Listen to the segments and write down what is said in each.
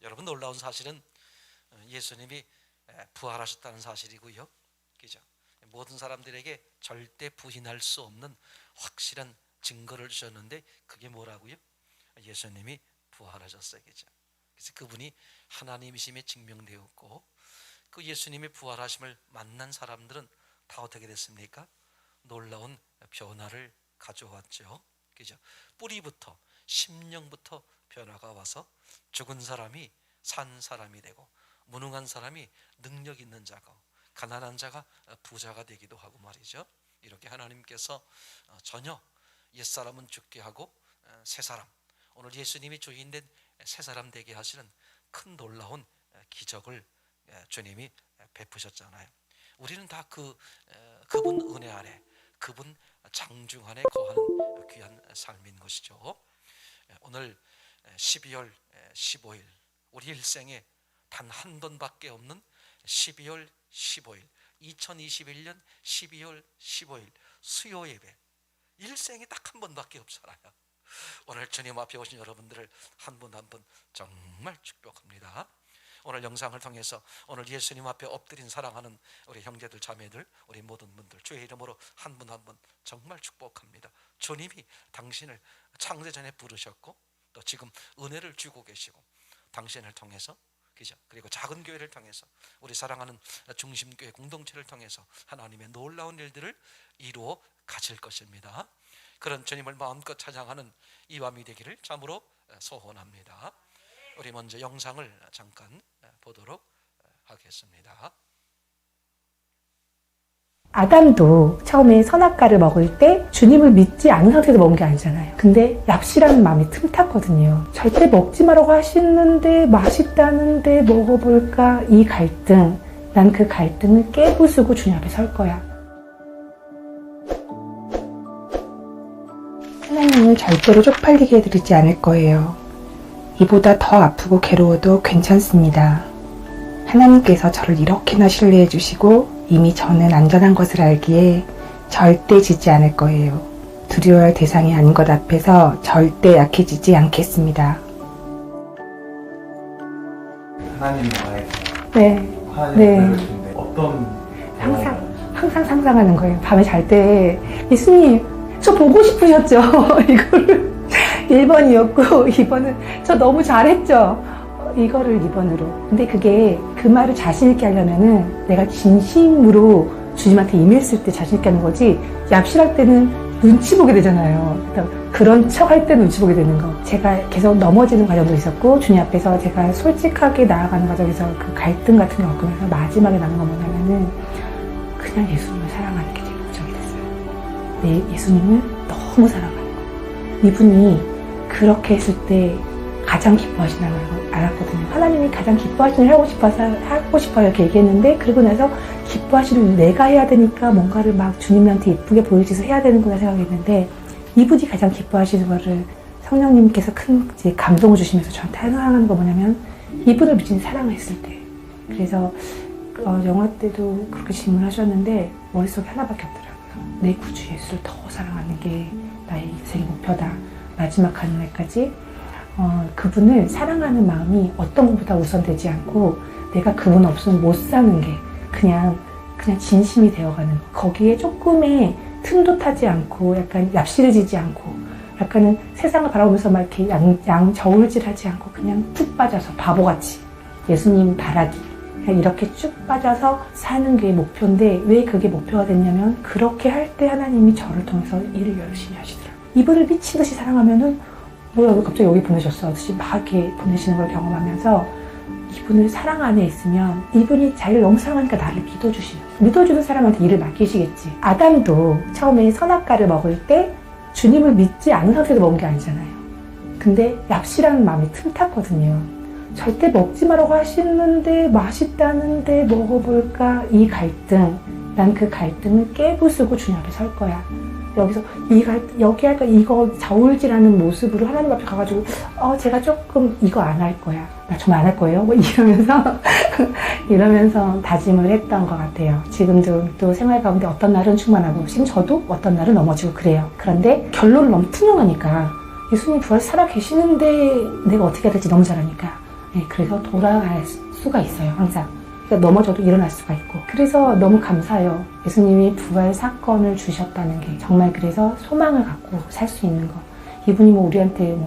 여러분, 놀라운 사실은 예수님이 부활하셨다는 사실이고요. 그죠? 모든 사람들에게 절대 부인할 수 없는 확실한 증거를 주셨는데 그게 뭐라고요? 예수님이 부활하셨어요. 그죠? 그래서 그분이 하나님이심에 증명되었고, 그 예수님의 부활하심을 만난 사람들은 다 어떻게 됐습니까? 놀라운 변화를 가져왔죠. 그죠? 뿌리부터, 심령부터 변화가 와서 죽은 사람이 산 사람이 되고, 무능한 사람이 능력 있는 자가, 가난한 자가 부자가 되기도 하고 말이죠. 이렇게 하나님께서 전혀 옛사람은 죽게 하고 새 사람, 오늘 예수님이 주인된 새 사람 되게 하시는 큰 놀라운 기적을 주님이 베푸셨잖아요. 우리는 다 그분 은혜 아래, 그분 장중 안에 거하는 귀한 삶인 것이죠. 오늘 12월 15일, 우리 일생에 단 한 번밖에 없는 12월 15일, 2021년 12월 15일 수요 예배, 일생에 딱 한 번밖에 없잖아요. 오늘 주님 앞에 오신 여러분들을 한 분 한 분 정말 축복합니다. 오늘 영상을 통해서 오늘 예수님 앞에 엎드린 사랑하는 우리 형제들 자매들, 우리 모든 분들 주의 이름으로 한 분 한 분 정말 축복합니다. 주님이 당신을 창세전에 부르셨고, 또 지금 은혜를 주고 계시고, 당신을 통해서, 그죠? 그리고 작은 교회를 통해서, 우리 사랑하는 중심교회 공동체를 통해서 하나님의 놀라운 일들을 이루어 가실 것입니다. 그런 주님을 마음껏 찬양하는 이 밤이 되기를 참으로 소원합니다. 우리 먼저 영상을 잠깐 보도록 하겠습니다. 아담도 처음에 선악과를 먹을 때 주님을 믿지 않은 상태에서 먹은 게 아니잖아요. 근데 납시라는 마음이 틈탔거든요. 절대 먹지 말라고 하시는데 맛있다는데 먹어볼까, 이 갈등. 난 그 갈등을 깨부수고 주님 앞에 설 거야. 하나님을 절대로 쪽팔리게 해드리지 않을 거예요. 이보다 더 아프고 괴로워도 괜찮습니다. 하나님께서 저를 이렇게나 신뢰해 주시고 이미 저는 안전한 것을 알기에 절대 지지 않을 거예요. 두려워할 대상이 아닌 것 앞에서 절대 약해지지 않겠습니다. 하나님과의 네. 하나님을 어떤 항상 상상하는 거예요. 밤에 잘 때 예수님 저 보고 싶으셨죠? 이거를 1번이었고 2번은 저 너무 잘했죠? 이거를 2번으로. 근데 그게 그 말을 자신 있게 하려면은 내가 진심으로 주님한테 임했을 때 자신 있게 하는 거지, 얍실할 때는 눈치 보게 되잖아요. 그런 척 할 때 눈치 보게 되는 거. 제가 계속 넘어지는 과정도 있었고, 주님 앞에서 제가 솔직하게 나아가는 과정에서 그 갈등 같은 게 겪으면서 마지막에 남은 건 뭐냐면은 그냥 예수님을 사랑하는 게 제일 목적이 됐어요. 내 예수님을 너무 사랑하는 거. 이분이 그렇게 했을 때 가장 기뻐하신다는 걸 알았거든요. 하나님이 가장 기뻐하시는 일 하고 싶어요 이렇게 얘기했는데, 그러고 나서 기뻐하시는 일 내가 해야 되니까 뭔가를 막 주님한테 이쁘게 보여줘서 해야 되는구나 생각했는데, 이분이 가장 기뻐하시는 거를 성령님께서 큰 이제 감동을 주시면서 저한테 사랑하는 거 뭐냐면, 이분을 미친 사랑했을 때. 그래서 영화 때도 그렇게 질문하셨는데 머릿속에 하나밖에 없더라고요. 내 구주 예수를 더 사랑하는 게 나의 인생의 목표다. 마지막 가는 날까지 그분을 사랑하는 마음이 어떤 것보다 우선되지 않고, 내가 그분 없으면 못 사는 게 그냥 진심이 되어가는 거. 거기에 조금의 틈도 타지 않고, 약간 얍실해지지 않고, 약간은 세상을 바라보면서 막 이렇게 저울질하지 않고 그냥 쭉 빠져서 바보같이 예수님 바라기, 그냥 이렇게 쭉 빠져서 사는 게 목표인데, 왜 그게 목표가 됐냐면, 그렇게 할 때 하나님이 저를 통해서 일을 열심히 하시더라고요. 이분을 미친 듯이 사랑하면은 뭐야 왜 갑자기 여기 보내셨어? 듯이 막 이렇게 보내시는 걸 경험하면서, 이분을 사랑 안에 있으면 이분이 자기를 너무 사랑하니까 나를 믿어주는 사람한테 일을 맡기시겠지. 아담도 처음에 선악과를 먹을 때 주님을 믿지 않은 상태에서 먹은 게 아니잖아요. 근데 얍실한 마음이 틈탔거든요. 절대 먹지 말라고 하시는데 맛있다는데 먹어볼까, 이 갈등. 난 그 갈등을 깨부수고 주님 앞에 설 거야. 여기서 여기 할까, 이거 저울질하는 모습으로 하나님 앞에 가가지고 제가 조금 이거 안 할 거야. 나 정말 안 할 거예요. 뭐 이러면서 다짐을 했던 것 같아요. 지금도 또 생활 가운데 어떤 날은 충만하고, 지금 저도 어떤 날은 넘어지고 그래요. 그런데 결론은 너무 투명하니까, 예수님 부활 살아 계시는데 내가 어떻게 해야 될지 너무 잘 아니까 네, 그래서 돌아갈 수가 있어요, 항상. 그러니까 넘어져도 일어날 수가 있고. 그래서 너무 감사해요. 예수님이 부활 사건을 주셨다는 게. 정말 그래서 소망을 갖고 살 수 있는 거. 이분이 뭐 우리한테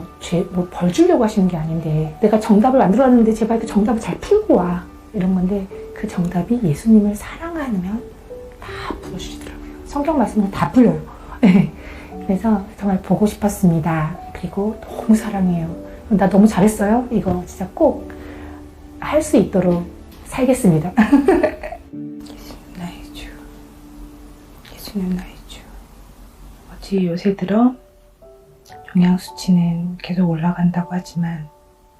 벌 주려고 하시는 게 아닌데, 내가 정답을 만들어놨는데 제발 그 정답을 잘 풀고 와. 이런 건데, 그 정답이 예수님을 사랑하면 다 풀어주시더라고요. 성경 말씀은 다 풀려요. 네. 그래서 정말 보고 싶었습니다. 그리고 너무 사랑해요. 나 너무 잘했어요. 이거 진짜 꼭 할 수 있도록 살겠습니다. 예수님 나의 주. 예수님 나의 주. 요새 들어 영양수치는 계속 올라간다고 하지만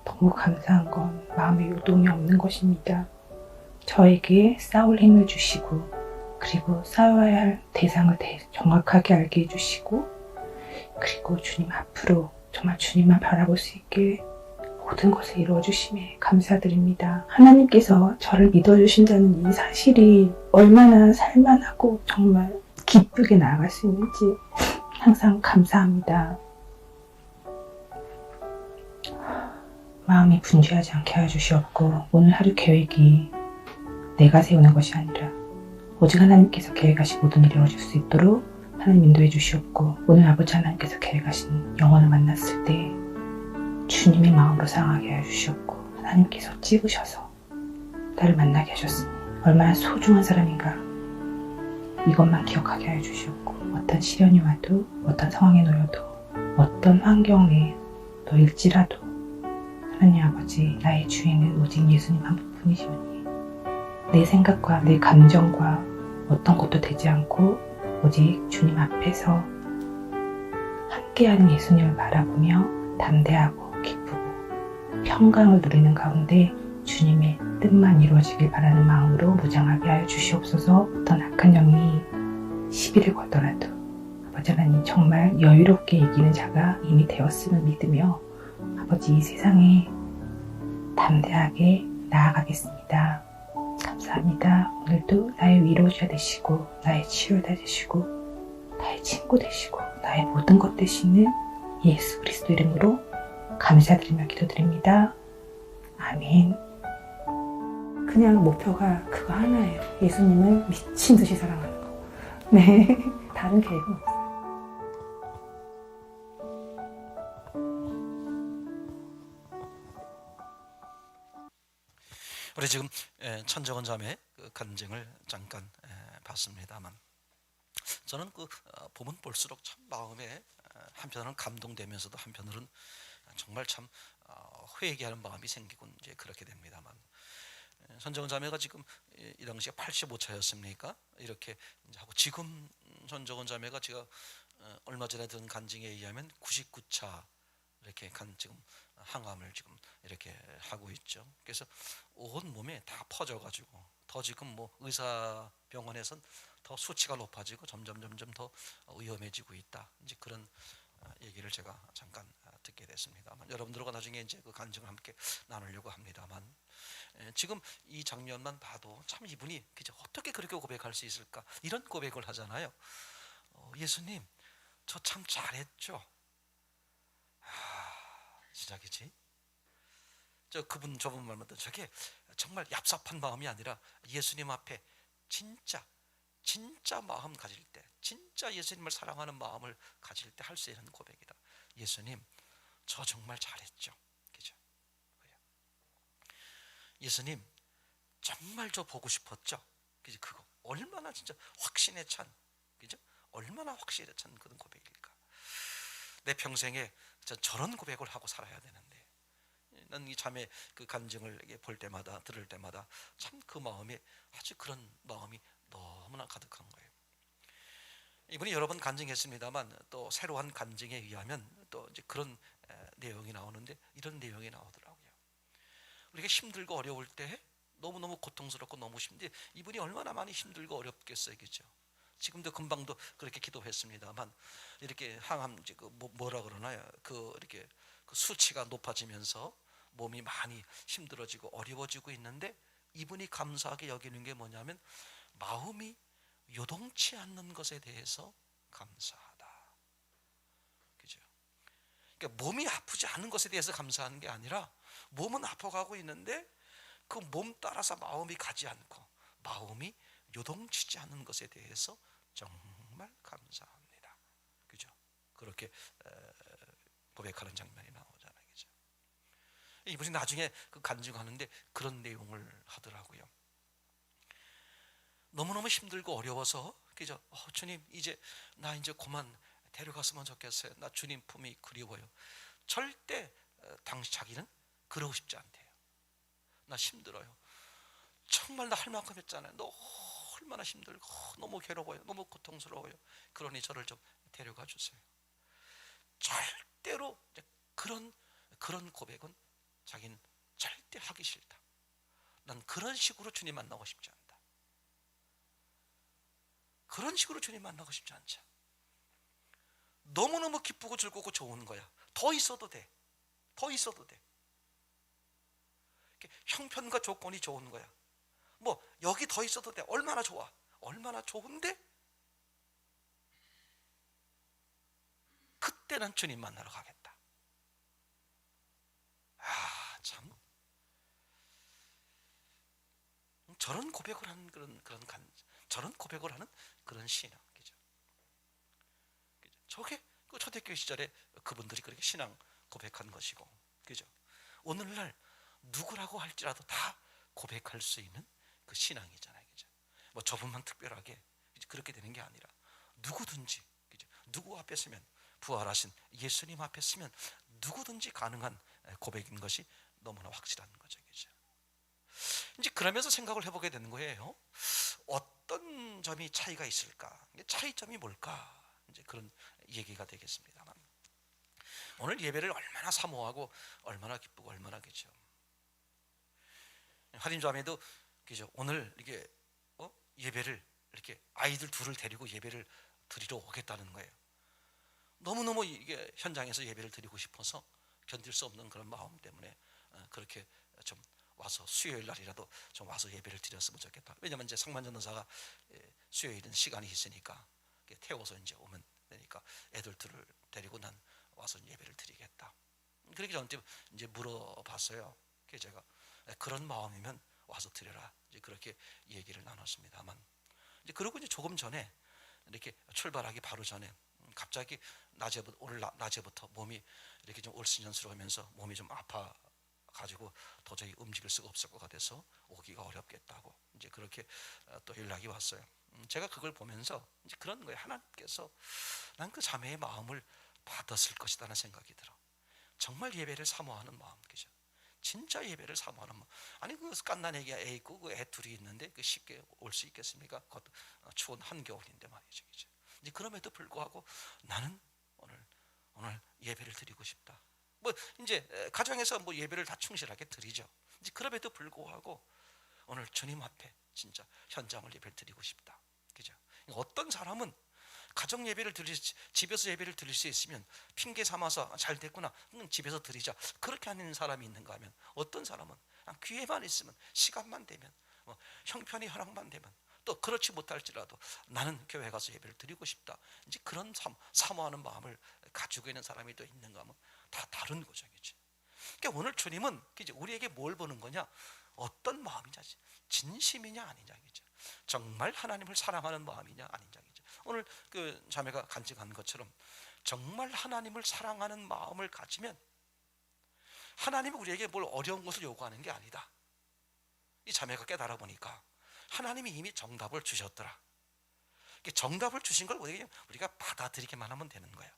너무 감사한 건 마음의 요동이 없는 것입니다. 저에게 싸울 힘을 주시고, 그리고 싸워야 할 대상을 정확하게 알게 해주시고, 그리고 주님 앞으로 정말 주님만 바라볼 수 있게 모든 것을 이루어주심에 감사드립니다. 하나님께서 저를 믿어주신다는 이 사실이 얼마나 살만하고 정말 기쁘게 나아갈 수 있는지 항상 감사합니다. 마음이 분주하지 않게 하여 주시옵고, 오늘 하루 계획이 내가 세우는 것이 아니라 오직 하나님께서 계획하신 모든 일이 이루어질 수 있도록 하나님 인도해 주시옵고, 오늘 아버지 하나님께서 계획하신 영혼을 만났을 때 주님의 마음으로 사랑하게 하여 주시옵고, 하나님께서 찍으셔서 나를 만나게 하셨으니 얼마나 소중한 사람인가, 이것만 기억하게 하여 주시옵고, 어떤 시련이 와도, 어떤 상황에 놓여도, 어떤 환경에 놓일지라도 하나님 아버지, 나의 주인은 오직 예수님 한 분뿐이시오니 내 생각과 내 감정과 어떤 것도 되지 않고 오직 주님 앞에서 함께하는 예수님을 바라보며 담대하고 기쁘고 평강을 누리는 가운데 주님의 뜻만 이루어지길 바라는 마음으로 무장하게 하여 주시옵소서. 어떤 악한 영이 시비를 걸더라도 아버지 하나님 정말 여유롭게 이기는 자가 이미 되었음을 믿으며 아버지 이 세상에 담대하게 나아가겠습니다. 감사합니다. 오늘도 나의 위로자 되시고, 나의 치료자 되시고, 나의 친구 되시고, 나의 모든 것 되시는 예수 그리스도 이름으로 감사드리며 기도드립니다. 아멘. 그냥 목표가 그거 하나예요. 예수님을 미친 듯이 사랑하는 거. 네. 다른 계획은 없어요. 우리 지금 천정원 자매 그 간증을 잠깐 봤습니다만, 저는 그 보면 볼수록 참 마음에 한편으로는 감동되면서도 한편으로는 정말 참 회개하는 마음이 생기곤 이제 그렇게 됩니다만, 천정원 자매가 지금 이 당시에 85차였습니까? 이렇게 이제 하고, 지금 천정원 자매가 제가 얼마 전에 들은 간증에 의하면 99차 이렇게 지금 항암을 지금 이렇게 하고 있죠. 그래서 온 몸에 다 퍼져가지고 더 지금 뭐 의사 병원에선 더 수치가 높아지고 점점 더 위험해지고 있다. 이제 그런 얘기를 제가 잠깐 듣게 됐습니다만, 여러분들과 나중에 이제 그 간증을 함께 나누려고 합니다만, 지금 이 장면만 봐도 참 이분이 그죠, 어떻게 그렇게 고백할 수 있을까, 이런 고백을 하잖아요. 예수님, 저 참 잘했죠. 시작이지. 저분 말마다 저게 정말 얍삽한 마음이 아니라 예수님 앞에 진짜 마음 가질 때, 진짜 예수님을 사랑하는 마음을 가질 때 할 수 있는 고백이다. 예수님, 저 정말 잘했죠. 그죠? 예수님, 정말 저 보고 싶었죠. 그죠? 그거 얼마나 진짜 확신에 찬, 그죠? 얼마나 확신에 찬 그런 고백일까. 내 평생에 저런 고백을 하고 살아야 되는데, 난 이 자매 그 간증을 볼 때마다, 들을 때마다 참 그 마음에 아주 그런 마음이 너무나 가득한 거예요. 이분이 여러 번 간증했습니다만, 또 새로운 간증에 의하면 또 이제 그런 내용이 나오는데, 이런 내용이 나오더라고요. 우리가 힘들고 어려울 때 너무너무 고통스럽고 너무 힘든데, 이분이 얼마나 많이 힘들고 어렵겠어요, 그죠? 지금도 금방도 그렇게 기도했습니다만, 이렇게 항암 그 뭐라 그러나요? 그 이렇게 그 수치가 높아지면서 몸이 많이 힘들어지고 어려워지고 있는데, 이분이 감사하게 여기는 게 뭐냐면 마음이 요동치 않는 것에 대해서 감사하다. 그죠? 그러니까 몸이 아프지 않은 것에 대해서 감사하는 게 아니라 몸은 아파가고 있는데 그 몸 따라서 마음이 가지 않고 마음이 요동치지 않는 것에 대해서 정말 감사합니다. 그죠? 그렇게 고백하는 장면이 나오잖아요. 그죠? 이분이 나중에 그 간증하는데 그런 내용을 하더라고요. 너무너무 힘들고 어려워서, 그죠? 주님, 나 이제 그만 데려갔으면 좋겠어요. 나 주님 품이 그리워요. 절대 당시 자기는 그러고 싶지 않대요. 나 힘들어요. 정말 나 할 만큼 했잖아요. 너 얼마나 힘들고 너무 괴로워요. 너무 고통스러워요. 그러니 저를 좀 데려가 주세요. 절대로 그런 고백은 자기는 절대 하기 싫다. 난 그런 식으로 주님 만나고 싶지 않다. 그런 식으로 주님 만나고 싶지 않죠. 너무너무 기쁘고 즐겁고 좋은 거야. 더 있어도 돼. 더 있어도 돼. 형편과 조건이 좋은 거야. 뭐 여기 더 있어도 돼. 얼마나 좋아. 얼마나 좋은데 그때는 주님 만나러 가겠다. 참 저런 고백을 하는 저런 고백을 하는 그런 신앙. 그죠? 저게 그 초대교회 시절에 그분들이 그렇게 신앙 고백한 것이고, 그죠? 오늘날 누구라고 할지라도 다 고백할 수 있는 그 신앙이잖아요. 그죠? 뭐 저분만 특별하게 그렇게 되는 게 아니라 누구든지, 그죠? 누구 앞에 서면, 부활하신 예수님 앞에 서면 누구든지 가능한 고백인 것이 너무나 확실한 거죠. 그죠? 이제 그러면서 생각을 해보게 되는 거예요. 어떤 점이 차이가 있을까? 차이점이 뭘까? 이제 그런 얘기가 되겠습니다만, 오늘 예배를 얼마나 사모하고 얼마나 기쁘고 얼마나, 그죠? 할인자매도, 그죠? 오늘 이게 예배를 이렇게 아이들 둘을 데리고 예배를 드리러 오겠다는 거예요. 너무너무 이게 현장에서 예배를 드리고 싶어서 견딜 수 없는 그런 마음 때문에 그렇게 좀 와서 수요일 날이라도 좀 와서 예배를 드렸으면 좋겠다. 왜냐면 이제 상만전 도사가 수요일은 시간이 있으니까 태워서 이제 오면 되니까 애들 둘을 데리고 난 와서 예배를 드리겠다. 그렇게 저한테 이제 물어봤어요. 그래서 제가 그런 마음이면 와서 드려라. 이제 그렇게 얘기를 나눴습니다만, 이제 그러고 이제 조금 전에 이렇게 출발하기 바로 전에 갑자기 오늘 낮에부터 몸이 이렇게 좀 올신연스러우면서 몸이 좀 아파 가지고 도저히 움직일 수가 없을 것 같아서 오기가 어렵겠다고 이제 그렇게 또 연락이 왔어요. 제가 그걸 보면서 이제 그런 거예요. 하나님께서 난 그 자매의 마음을 받았을 것이라는 생각이 들어. 정말 예배를 사모하는 마음, 그죠? 진짜 예배를 사모하는 마음. 아니 그 갓난 애기가 애 있고 그 애 둘이 있는데 그 쉽게 올 수 있겠습니까? 그것도 추운 한겨울인데 말이죠, 그죠? 이제 그럼에도 불구하고 나는 오늘 예배를 드리고 싶다. 뭐 이제 가정에서 뭐 예배를 다 충실하게 드리죠. 이제 그럼에도 불구하고 오늘 주님 앞에 진짜 현장을 예배를 드리고 싶다. 그죠? 어떤 사람은 가정 예배를 집에서 예배를 드릴 수 있으면 핑계 삼아서 잘 됐구나, 집에서 드리자, 그렇게 하는 사람이 있는가 하면, 어떤 사람은 그냥 기회만 있으면, 시간만 되면, 형편이 허락만 되면, 또 그렇지 못할지라도 나는 교회 가서 예배를 드리고 싶다. 이제 그런 사모하는 마음을 가지고 있는 사람이 또 있는가 하면 다 다른 거죠. 그치? 그러니까 오늘 주님은 우리에게 뭘 보는 거냐? 어떤 마음이냐? 진심이냐 아니냐? 그죠? 정말 하나님을 사랑하는 마음이냐 아니냐? 그죠? 오늘 그 자매가 간증한 것처럼 정말 하나님을 사랑하는 마음을 가지면 하나님이 우리에게 뭘 어려운 것을 요구하는 게 아니다. 이 자매가 깨달아 보니까 하나님이 이미 정답을 주셨더라. 정답을 주신 걸 우리가 받아들이기만 하면 되는 거예요.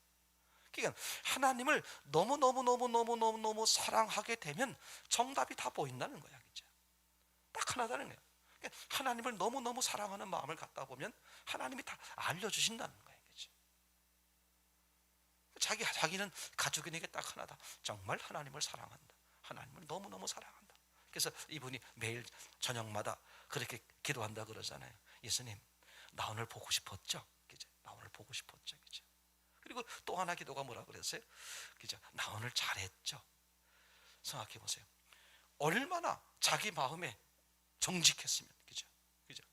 그러니까 하나님을 너무 사랑하게 되면 정답이 다 보인다는 거야. 그죠? 딱 하나다는 거예요. 그러니까 하나님을 너무 사랑하는 마음을 갖다 보면 하나님이 다 알려주신다는 거예요. 그죠? 자기는 가지고 있는 게 딱 하나다. 정말 하나님을 사랑한다. 하나님을 너무 사랑한다. 그래서 이분이 매일 저녁마다 그렇게 기도한다 그러잖아요. 예수님, 나 오늘 보고 싶었죠? 그죠? 나 오늘 보고 싶었죠? 그죠? 그리고 또 하나 기도가 뭐라 그랬어요? 그죠? 나 오늘 잘했죠? 생각해 보세요. 얼마나 자기 마음에 정직했으면, 그죠? 그죠?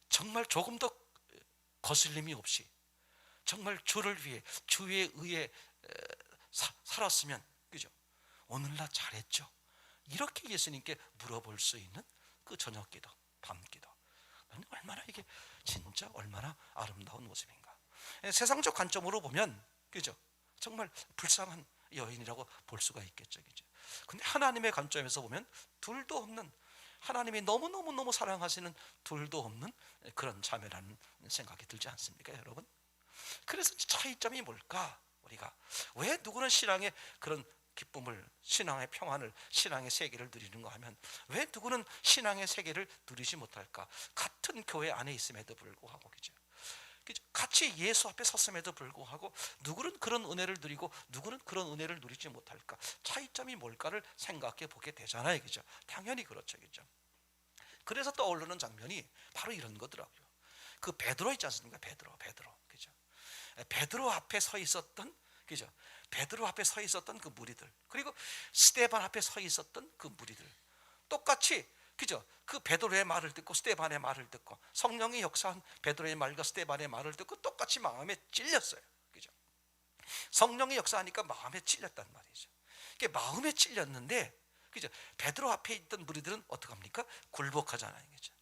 정말 조금 더 거슬림이 없이 정말 주를 위해, 주의 의에 살았으면, 그죠? 오늘날 잘했죠? 이렇게 예수님께 물어볼 수 있는 그 저녁기도, 밤기도, 얼마나 이게 진짜 얼마나 아름다운 모습인가. 세상적 관점으로 보면, 그죠? 정말 불쌍한 여인이라고 볼 수가 있겠죠, 그죠? 근데 하나님의 관점에서 보면 둘도 없는, 하나님이 너무너무 사랑하시는 둘도 없는 그런 자매라는 생각이 들지 않습니까, 여러분? 그래서 차이점이 뭘까? 우리가 왜 누구는 신앙의 그런 기쁨을, 신앙의 평안을, 신앙의 세계를 누리는가 하면 왜 누구는 신앙의 세계를 누리지 못할까? 같은 교회 안에 있음에도 불구하고, 그죠? 같이 예수 앞에 섰음에도 불구하고 누구는 그런 은혜를 누리고 누구는 그런 은혜를 누리지 못할까? 차이점이 뭘까를 생각해 보게 되잖아요, 그죠? 당연히 그렇죠, 그죠? 그래서 떠오르는 장면이 바로 이런 거더라고요. 그 베드로 있지 않습니까? 베드로, 그죠? 베드로 앞에 서 있었던, 그죠? 베드로 앞에 서 있었던 그 무리들, 그리고 스데반 앞에 서 있었던 그 무리들, 똑같이, 그죠? 그 베드로의 말을 듣고 스데반의 말을 듣고 성령이 역사한 베드로의 말과 스데반의 말을 듣고 똑같이 마음에 찔렸어요, 그죠? 성령이 역사하니까 마음에 찔렸단 말이죠. 이게 마음에 찔렸는데, 그죠? 베드로 앞에 있던 무리들은 어떡합니까? 굴복하잖아요, 그죠?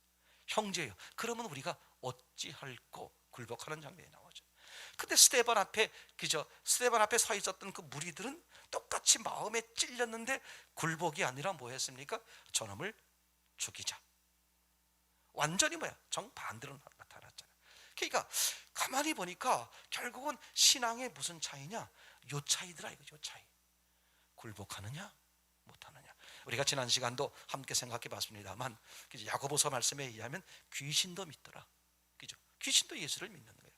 형제요, 그러면 우리가 어찌할꼬 굴복하는 장면이 나오죠. 근데 스데반 앞에, 그죠? 스데반 앞에 서 있었던 그 무리들은 똑같이 마음에 찔렸는데 굴복이 아니라 뭐 했습니까? 저놈을 죽이자. 완전히 뭐야? 정반대로 나타났잖아요. 그러니까 가만히 보니까 결국은 신앙의 무슨 차이냐? 요 차이더라, 이거, 요 차이. 굴복하느냐 못하느냐. 우리가 지난 시간도 함께 생각해 봤습니다만, 그죠? 야고보서 말씀에 의하면 귀신도 믿더라, 그죠? 귀신도 예수를 믿는 거예요.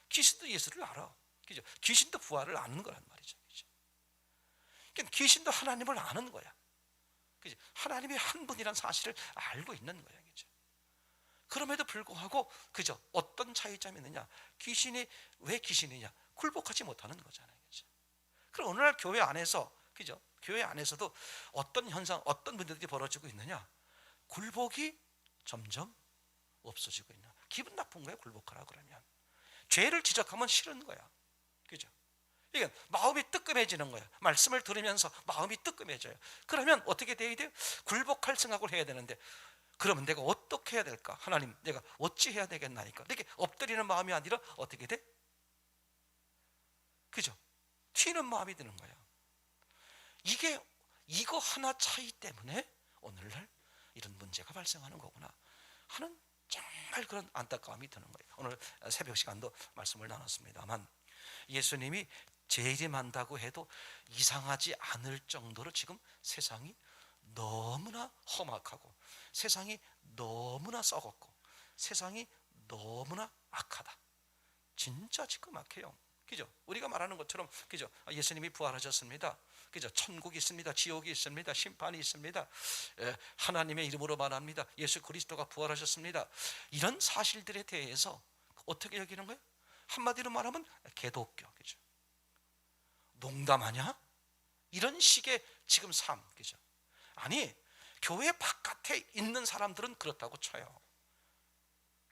귀신도 예수를 알아, 그죠? 귀신도 부활을 아는 거란 말이죠, 그죠? 그러니까 귀신도 하나님을 아는 거야, 그죠? 하나님이 한 분이란 사실을 알고 있는 거야, 그죠? 그럼에도 불구하고, 그죠? 어떤 차이점이 있느냐? 귀신이 왜 귀신이냐? 굴복하지 못하는 거잖아요, 그죠? 그럼 오늘날 교회 안에서, 그죠? 교회 안에서도 어떤 현상, 어떤 문제들이 벌어지고 있느냐? 굴복이 점점 없어지고 있나? 기분 나쁜 거야, 굴복하라 그러면. 죄를 지적하면 싫은 거야, 그죠? 이게 마음이 뜨끔해지는 거야. 말씀을 들으면서 마음이 뜨끔해져요. 그러면 어떻게 돼야 돼요? 굴복할 생각을 해야 되는데, 그러면 내가 어떻게 해야 될까? 하나님, 내가 어찌 해야 되겠나니까. 이렇게 엎드리는 마음이 아니라 어떻게 돼? 그죠? 튀는 마음이 드는 거야. 이거 하나 차이 때문에 오늘날 이런 문제가 발생하는 거구나 하는 정말 그런 안타까움이 드는 거예요. 오늘 새벽 시간도 말씀을 나눴습니다만, 예수님이 재림한다고 해도 이상하지 않을 정도로 지금 세상이 너무나 험악하고, 세상이 너무나 썩었고, 세상이 너무나 악하다. 진짜 지금 악해요, 그죠? 우리가 말하는 것처럼, 그죠? 예수님이 부활하셨습니다, 그죠? 천국이 있습니다, 지옥이 있습니다, 심판이 있습니다, 하나님의 이름으로 말합니다, 예수 그리스도가 부활하셨습니다. 이런 사실들에 대해서 어떻게 여기는 거예요? 한마디로 말하면 개독교, 그죠? 농담하냐? 이런 식의 지금 삶, 그죠? 아니, 교회 바깥에 있는 사람들은 그렇다고 쳐요.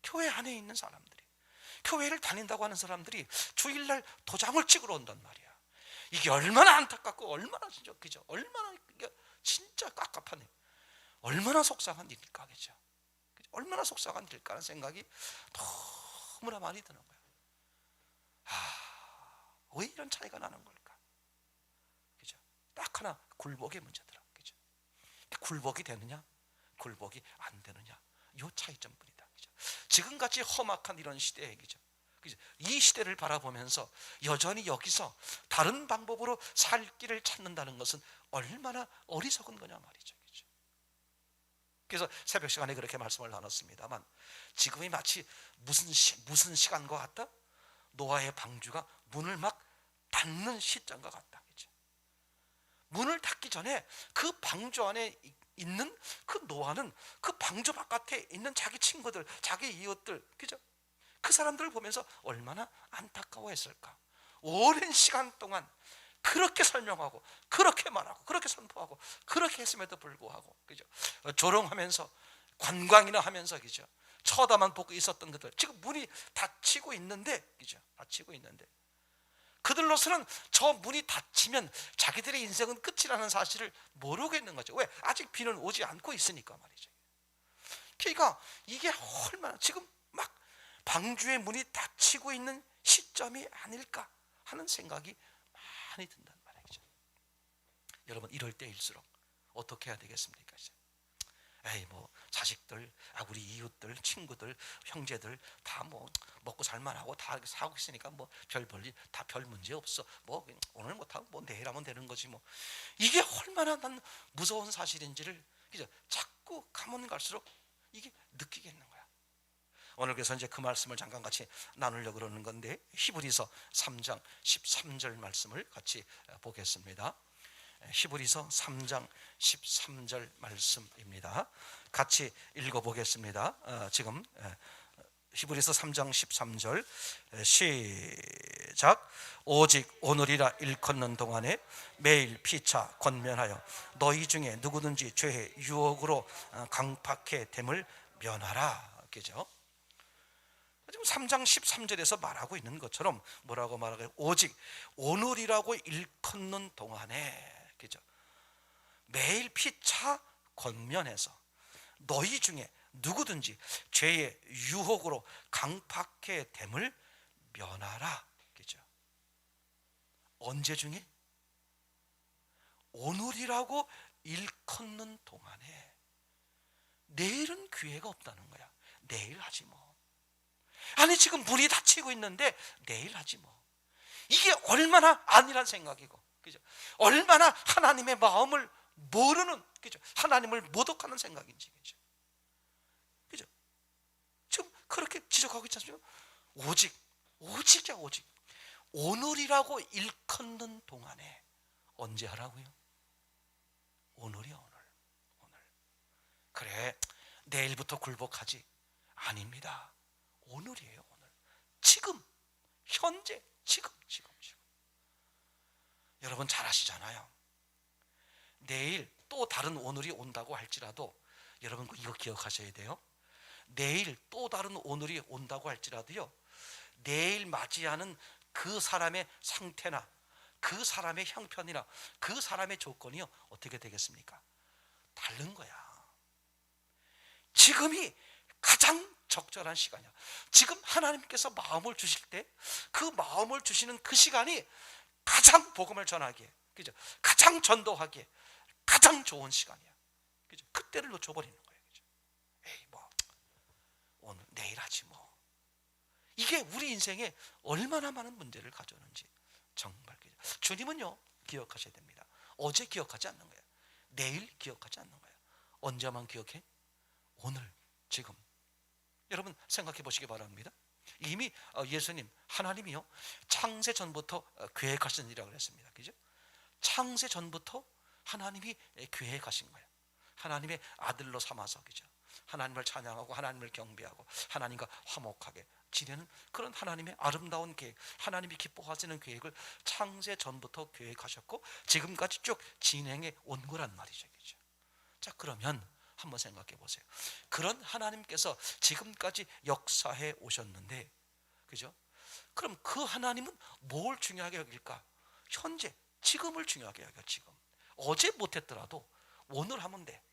교회 안에 있는 사람들이, 교회를 다닌다고 하는 사람들이 주일날 도장을 찍으러 온단 말이야. 이게 얼마나 안타깝고, 얼마나 진짜, 그죠? 얼마나 진짜 깝깝하네. 얼마나 속상한 일일까, 그죠? 얼마나 속상한 일일까 하는 생각이 너무나 많이 드는 거야. 왜 이런 차이가 나는 걸까? 그죠? 딱 하나, 굴복의 문제더라, 그죠? 굴복이 되느냐, 굴복이 안 되느냐, 요 차이점뿐이다, 그죠? 지금같이 험악한 이런 시대에, 그죠? 이 시대를 바라보면서 여전히 여기서 다른 방법으로 살 길을 찾는다는 것은 얼마나 어리석은 거냐 말이죠, 그죠? 그래서 새벽 시간에 그렇게 말씀을 나눴습니다만, 지금이 마치 무슨 시간과 같다? 노아의 방주가 문을 막 닫는 시점과 같다, 그죠? 문을 닫기 전에 그 방주 안에 있는 그 노아는 그 방주 바깥에 있는 자기 친구들, 자기 이웃들, 그죠? 그 사람들을 보면서 얼마나 안타까워했을까. 오랜 시간 동안 그렇게 설명하고, 그렇게 말하고, 그렇게 선포하고, 그렇게 했음에도 불구하고, 그죠? 조롱하면서, 관광이나 하면서, 그죠? 쳐다만 보고 있었던 것들, 지금 문이 닫히고 있는데, 그죠? 닫히고 있는데, 그들로서는 저 문이 닫히면 자기들의 인생은 끝이라는 사실을 모르고 있는 거죠. 왜? 아직 비는 오지 않고 있으니까 말이죠. 그러니까 이게 얼마나 지금 막 방주의 문이 닫히고 있는 시점이 아닐까 하는 생각이 많이 든단 말이죠. 여러분, 이럴 때일수록 어떻게 해야 되겠습니까? 에이, 뭐 자식들, 우리 이웃들, 친구들, 형제들 다 뭐 먹고 살만하고 다 사고 있으니까 뭐 별 볼일 다 별 문제 없어. 뭐 오늘 못하고 뭐 내일 하면 되는 거지 뭐. 이게 얼마나 난 무서운 사실인지를 그죠? 자꾸 가면 갈수록 이게 느끼겠는 거야. 오늘 그래서 이제 그 말씀을 잠깐 같이 나누려고 그러는 건데, 히브리서 3장 13절 말씀을 같이 보겠습니다. 히브리서 3장 13절 말씀입니다. 같이 읽어보겠습니다. 지금 히브리서 3장 13절 시작. 오직 오늘이라 일컫는 동안에 매일 피차 권면하여 너희 중에 누구든지 죄의 유혹으로 강팍해 됨을 면하라. 그죠? 지금 3장 13절에서 말하고 있는 것처럼 뭐라고 말하고, 오직 오늘이라고 일컫는 동안에, 그죠? 매일 피차 권면해서 너희 중에 누구든지 죄의 유혹으로 강팍해 됨을 면하라. 그죠? 언제 중에? 오늘이라고 일컫는 동안에. 내일은 기회가 없다는 거야. 내일 하지 뭐. 아니, 지금 문이 닫히고 있는데 내일 하지 뭐. 이게 얼마나 아니란 생각이고, 그죠? 얼마나 하나님의 마음을 모르는, 그죠? 하나님을 모독하는 생각인지, 그죠? 그죠? 지금 그렇게 지적하고 있지 않습니까? 오직 오늘이라고 일컫는 동안에. 언제 하라고요? 오늘이야, 오늘. 그래, 내일부터 굴복하지. 아닙니다. 오늘이에요, 오늘. 지금, 현재, 지금. 여러분 잘 아시잖아요. 내일 또 다른 오늘이 온다고 할지라도, 여러분 이거 기억하셔야 돼요. 내일 또 다른 오늘이 온다고 할지라도요, 내일 맞이하는 그 사람의 상태나 그 사람의 형편이나 그 사람의 조건이요, 어떻게 되겠습니까? 다른 거야. 지금이 가장 적절한 시간이야. 지금 하나님께서 마음을 주실 때, 그 마음을 주시는 그 시간이 가장 복음을 전하기에, 그죠? 가장 전도하기에 가장 좋은 시간이야. 그죠? 그때를 놓쳐버리는 거예요. 그죠? 에이, 뭐 오늘 내일 하지 뭐. 이게 우리 인생에 얼마나 많은 문제를 가져오는지 정말. 그죠? 주님은요, 기억하셔야 됩니다. 어제 기억하지 않는 거예요. 내일 기억하지 않는 거예요. 언제만 기억해? 오늘, 지금. 여러분 생각해 보시기 바랍니다. 이미 예수님, 하나님이요, 창세 전부터 계획하신 일이라고 그랬습니다. 그죠? 창세 전부터 하나님이 계획하신 거예요. 하나님의 아들로 삼아서, 그죠? 하나님을 찬양하고 하나님을 경배하고 하나님과 화목하게 지내는 그런 하나님의 아름다운 계획, 하나님이 기뻐하시는 계획을 창세 전부터 계획하셨고 지금까지 쭉 진행해 온 거란 말이죠. 그죠? 자, 그러면 한번 생각해 보세요. 그런 하나님께서 지금까지 역사해 오셨는데, 그죠? 그럼 그 하나님은 뭘 중요하게 여길까? 현재, 지금을 중요하게 여겨. 지금. 어제 못했더라도 오늘 하면 돼.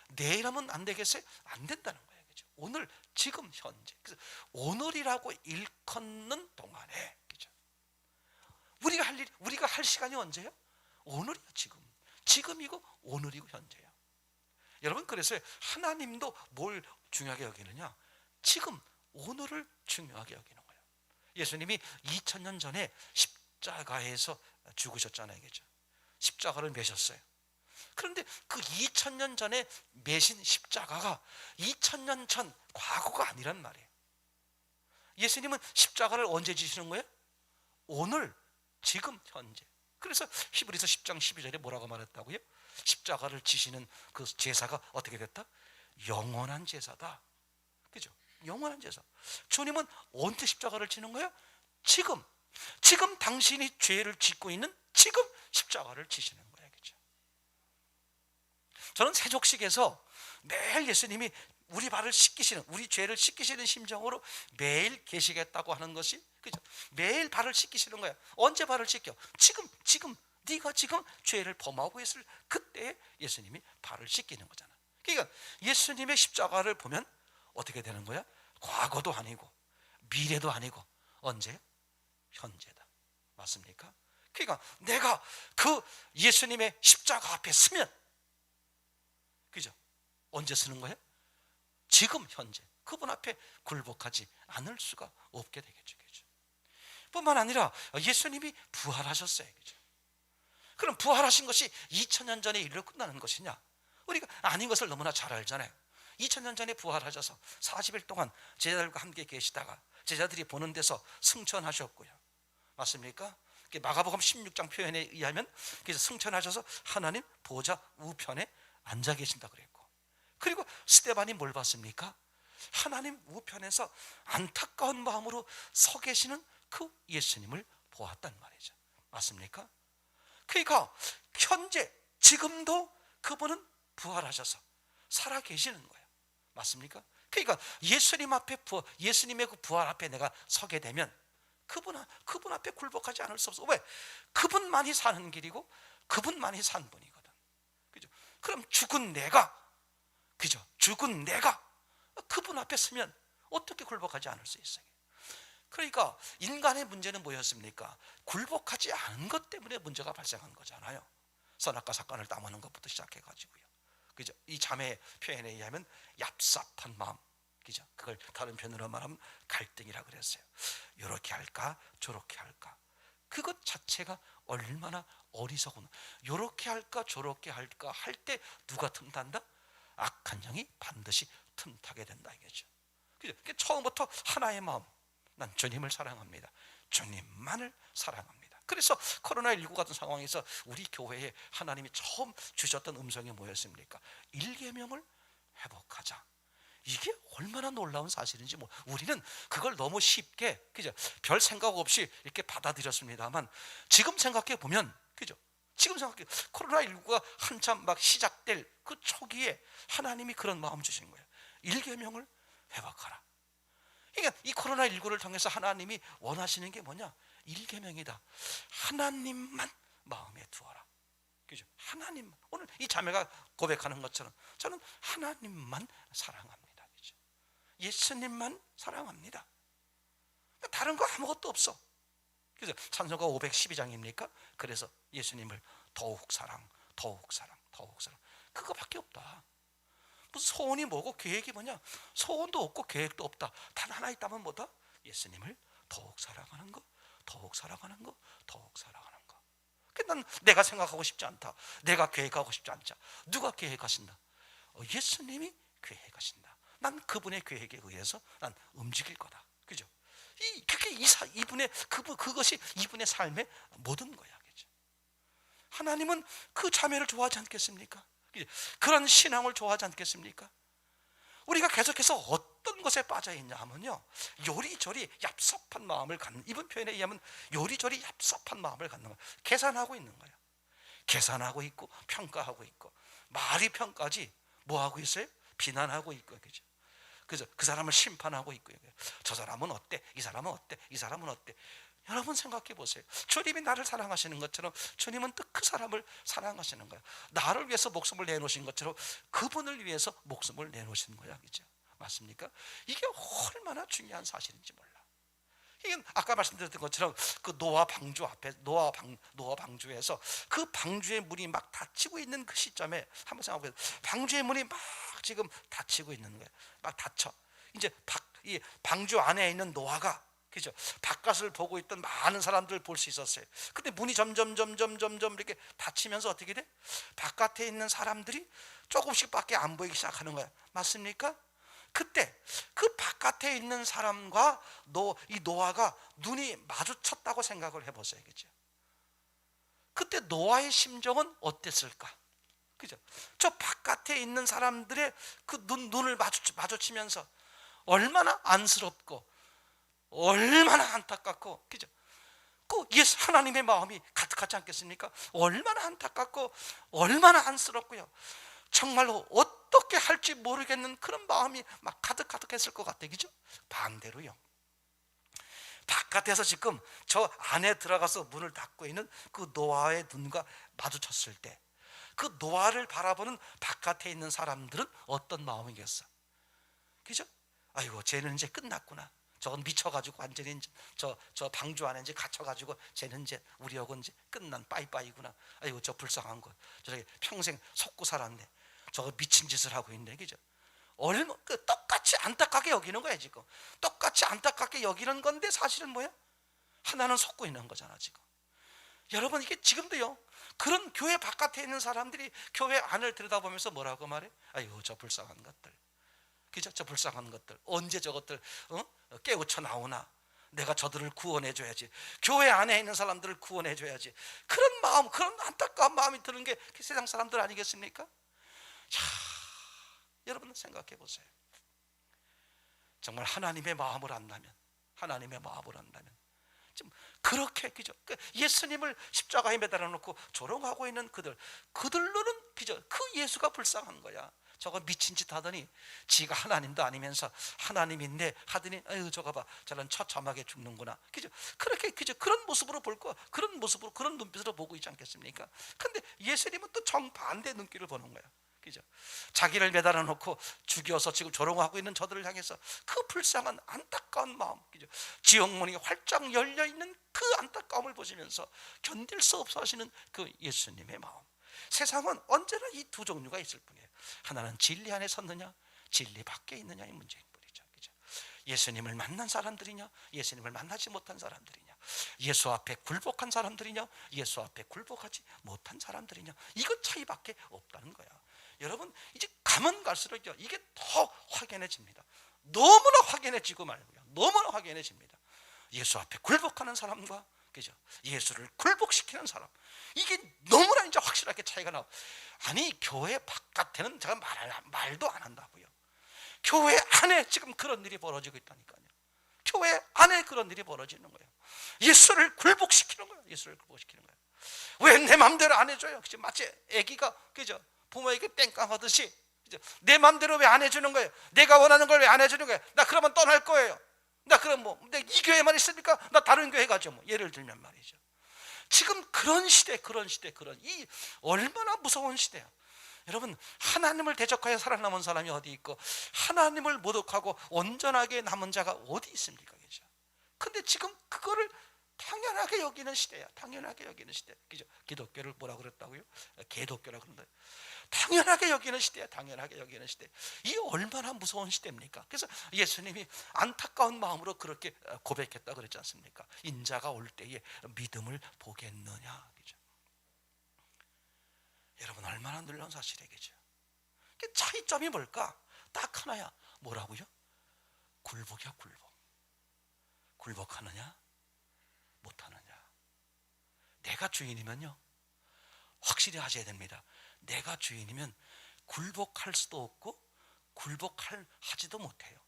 내일 하면 안 되겠어요? 안 된다는 거예요. 그죠? 오늘, 지금, 현재. 그래서 오늘이라고 일컫는 동안에, 그죠? 우리가 할 시간이 언제요? 오늘이요, 지금. 지금이고 오늘이고 현재요. 여러분, 그래서 하나님도 뭘 중요하게 여기느냐? 지금, 오늘을 중요하게 여기는 거예요. 예수님이 2000년 전에 십자가에서 죽으셨잖아요. 그죠? 십자가를 매셨어요. 그런데 그 2000년 전에 매신 십자가가 2000년 전 과거가 아니란 말이에요. 예수님은 십자가를 언제 지시는 거예요? 오늘, 지금, 현재. 그래서 히브리서 10장 12절에 뭐라고 말했다고요? 십자가를 지시는 그 제사가 어떻게 됐다? 영원한 제사다. 그죠? 영원한 제사. 주님은 언제 십자가를 지는 거예요? 지금. 지금 당신이 죄를 짓고 있는 지금 십자가를 지시는 거예요. 그죠? 저는 세족식에서 매일 예수님이 우리 발을 씻기시는, 우리 죄를 씻기시는 심정으로 매일 계시겠다고 하는 것이, 그죠? 매일 발을 씻기시는 거야. 언제 발을 씻겨? 지금 네가 지금 죄를 범하고 있을 그때에 예수님이 발을 씻기는 거잖아. 그러니까 예수님의 십자가를 보면 어떻게 되는 거야? 과거도 아니고 미래도 아니고 언제? 현재다. 맞습니까? 그러니까 내가 그 예수님의 십자가 앞에 서면, 그죠? 언제 서는 거예요? 지금 현재 그분 앞에 굴복하지 않을 수가 없게 되겠죠. 그죠? 뿐만 아니라 예수님이 부활하셨어요. 그죠? 그럼 부활하신 것이 2000년 전에 일로 끝나는 것이냐? 우리가 아닌 것을 너무나 잘 알잖아요. 2000년 전에 부활하셔서 40일 동안 제자들과 함께 계시다가 제자들이 보는 데서 승천하셨고요. 맞습니까? 마가복음 16장 표현에 의하면 그래서 승천하셔서 하나님 보좌 우편에 앉아 계신다 그랬고, 그리고 스데반이 뭘 봤습니까? 하나님 우편에서 안타까운 마음으로 서 계시는 그 예수님을 보았단 말이죠. 맞습니까? 그러니까 현재 지금도 그분은 부활하셔서 살아 계시는 거예요. 맞습니까? 그러니까 예수님 앞에 예수님의 그 부활 앞에 내가 서게 되면 그분 앞에 굴복하지 않을 수 없어. 왜? 그분만이 사는 길이고 그분만이 산 분이거든. 그죠? 그럼 죽은 내가, 그죠? 죽은 내가 그분 앞에 서면 어떻게 굴복하지 않을 수 있어요? 그러니까 인간의 문제는 뭐였습니까? 굴복하지 않은 것 때문에 문제가 발생한 거잖아요. 선악과 사건을 따먹는 것부터 시작해가지고요. 그죠? 이 자매의 표현에 의하면 얍삽한 마음, 그죠? 그걸 다른 표현으로 말하면 갈등이라 그랬어요. 이렇게 할까 저렇게 할까, 그것 자체가 얼마나 어리석은, 이렇게 할까 저렇게 할까 할 때 누가 틈탄다? 악한 영이 반드시 틈타게 된다 이거죠. 그죠? 처음부터 하나의 마음, 난 주님을 사랑합니다. 주님만을 사랑합니다. 그래서 코로나19 같은 상황에서 우리 교회에 하나님이 처음 주셨던 음성이 뭐였습니까? 1계명을 회복하자. 이게 얼마나 놀라운 사실인지 우리는 그걸 너무 쉽게, 그죠? 별 생각 없이 이렇게 받아들였습니다만 지금 생각해 보면, 그죠? 지금 생각해, 코로나19가 한참 막 시작될 그 초기에 하나님이 그런 마음 주신 거예요. 1계명을 회복하라. 그러니까 이 코로나19를 통해서 하나님이 원하시는 게 뭐냐? 1계명이다. 하나님만 마음에 두어라. 그죠? 하나님만. 오늘 이 자매가 고백하는 것처럼 저는 하나님만 사랑합니다. 그죠? 예수님만 사랑합니다. 다른 거 아무것도 없어. 그래서 찬송가 512장입니까? 그래서 예수님을 더욱 사랑, 더욱 사랑, 더욱 사랑. 그거밖에 없다. 무슨 소원이 뭐고 계획이 뭐냐? 소원도 없고 계획도 없다. 단 하나 있다면 뭐다? 예수님을 더욱 사랑하는 거, 더욱 사랑하는 거, 더욱 사랑하는 거. 난 내가 생각하고 싶지 않다. 내가 계획하고 싶지 않자. 누가 계획하신다? 예수님이 계획하신다. 난 그분의 계획에 의해서 난 움직일 거다. 그죠? 그것이 이분의 삶의 모든 거야. 그죠? 하나님은 그 자매를 좋아하지 않겠습니까? 그런 신앙을 좋아하지 않겠습니까? 우리가 계속해서 어떤 것에 빠져 있냐 하면요, 요리조리 얍삽한 마음을 갖는, 이번 표현에 의하면 요리조리 얍삽한 마음을 갖는 거예요. 계산하고 있는 거예요. 계산하고 있고 평가하고 있고, 말이 평가지 뭐 하고 있어요? 비난하고 있고, 그죠? 그래서 그 사람을 심판하고 있고요. 저 사람은 어때? 이 사람은 어때? 이 사람은 어때? 여러분 생각해 보세요. 주님이 나를 사랑하시는 것처럼 주님은 또 그 사람을 사랑하시는 거예요. 나를 위해서 목숨을 내놓으신 것처럼 그분을 위해서 목숨을 내놓으시는 거야, 그죠? 맞습니까? 이게 얼마나 중요한 사실인지 몰라. 이게 아까 말씀드렸던 것처럼 그 노아 방주 앞에 노아 방주에서 그 방주의 문이 막 닫히고 있는 그 시점에 한번 생각해 보세요. 방주의 문이 막 지금 닫히고 있는 거예요. 막 닫혀. 이제 이 방주 안에 있는 노아가, 그죠? 바깥을 보고 있던 많은 사람들을 볼 수 있었어요. 근데 문이 점점 이렇게 닫히면서 어떻게 돼? 바깥에 있는 사람들이 조금씩밖에 안 보이기 시작하는 거야. 맞습니까? 그때 그 바깥에 있는 사람과 이 노아가 눈이 마주쳤다고 생각을 해보세요. 그죠? 그때 노아의 심정은 어땠을까? 그죠? 저 바깥에 있는 사람들의 그 눈을 마주치면서 얼마나 안쓰럽고 얼마나 안타깝고, 그죠? 그 예수 하나님의 마음이 가득하지 않겠습니까? 얼마나 안타깝고 얼마나 안쓰럽고요. 정말로 어떻게 할지 모르겠는 그런 마음이 막 가득가득했을 것 같아요. 그죠? 반대로요, 바깥에서 지금 저 안에 들어가서 문을 닫고 있는 그 노아의 눈과 마주쳤을 때 그 노아를 바라보는 바깥에 있는 사람들은 어떤 마음이겠어? 그죠? 아이고, 쟤는 이제 끝났구나. 저건 미쳐가지고 완전히 이제 저 방주 안에 이제 갇혀가지고 쟤는 이제 우리 역은 이제 끝난 빠이빠이구나. 아이고, 저 불쌍한 거 저렇게 평생 속고 살았네. 저거 미친 짓을 하고 있네. 그죠? 얼마 똑같이 안타깝게 여기는 거야. 지금 똑같이 안타깝게 여기는 건데 사실은 뭐야? 하나는 속고 있는 거잖아. 지금 여러분, 이게 지금도요, 그런 교회 바깥에 있는 사람들이 교회 안을 들여다보면서 뭐라고 말해? 아이고, 저 불쌍한 것들, 그죠? 저 불쌍한 것들 언제 저것들 깨우쳐 나오나. 내가 저들을 구원해 줘야지. 교회 안에 있는 사람들을 구원해 줘야지. 그런 마음, 그런 안타까운 마음이 드는 게 세상 사람들 아니겠습니까? 자, 여러분 생각해 보세요. 정말 하나님의 마음을 안다면, 지금 그렇게, 그죠? 예수님을 십자가에 매달아 놓고 조롱하고 있는 그들로는, 그죠? 그 예수가 불쌍한 거야. 저거 미친 짓 하더니 지가 하나님도 아니면서 하나님인데 하더니 아유, 저거 봐, 저런 처참하게 죽는구나. 그죠? 그렇게, 그죠? 그런 모습으로 볼 거, 그런 모습으로, 그런 눈빛으로 보고 있지 않겠습니까? 근데 예수님은 또 정반대 눈길을 보는 거야. 그죠? 자기를 매달아 놓고 죽여서 지금 조롱하고 있는 저들을 향해서 그 불쌍한 안타까운 마음, 그죠? 지옥문이 활짝 열려 있는 그 안타까움을 보시면서 견딜 수 없어 하시는 그 예수님의 마음. 세상은 언제나 이 두 종류가 있을 뿐이에요. 하나는 진리 안에 섰느냐, 진리 밖에 있느냐의 문제인 뿐이죠. 그죠? 예수님을 만난 사람들이냐, 예수님을 만나지 못한 사람들이냐, 예수 앞에 굴복한 사람들이냐, 예수 앞에 굴복하지 못한 사람들이냐, 이것 차이밖에 없다는 거야. 여러분, 이제 가면 갈수록 이게 더 확연해집니다. 너무나 확연해지고 말고요, 너무나 확연해집니다. 예수 앞에 굴복하는 사람과, 그죠? 예수를 굴복시키는 사람, 이게 너무나 이제 확실하게 차이가 나고. 아니, 교회 바깥에는 제가 말도 안 한다고요. 교회 안에 지금 그런 일이 벌어지고 있다니까요. 교회 안에 그런 일이 벌어지는 거예요. 예수를 굴복시키는 거예요. 예수를 굴복시키는 거예요. 왜 내 마음대로 안 해줘요? 그죠? 마치 아기가, 그죠? 부모에게 땡깡하듯이, 그죠? 내 마음대로 왜 안 해주는 거예요? 내가 원하는 걸 왜 안 해주는 거예요? 나 그러면 떠날 거예요. 나 그럼 뭐, 이 교회만 있습니까? 나 다른 교회 가죠. 뭐, 예를 들면 말이죠. 지금 그런 시대, 이 얼마나 무서운 시대야. 여러분, 하나님을 대적하여 살아남은 사람이 어디 있고, 하나님을 모독하고 온전하게 남은 자가 어디 있습니까? 그죠? 근데 지금 그거를 당연하게 여기는 시대야. 당연하게 여기는 시대. 그죠? 기독교를 뭐라 그랬다고요? 개독교라 그런다. 당연하게 여기는 시대야. 당연하게 여기는 시대. 이 얼마나 무서운 시대입니까? 그래서 예수님이 안타까운 마음으로 그렇게 고백했다 그랬지 않습니까? 인자가 올 때에 믿음을 보겠느냐. 그죠? 여러분, 얼마나 놀라운 사실이겠죠. 차이점이 뭘까? 딱 하나야. 뭐라고요? 굴복이야, 굴복. 굴복하느냐, 못하느냐. 내가 주인이면요, 확실히 하셔야 됩니다. 내가 주인이면 굴복할 수도 없고 굴복하지도 못해요.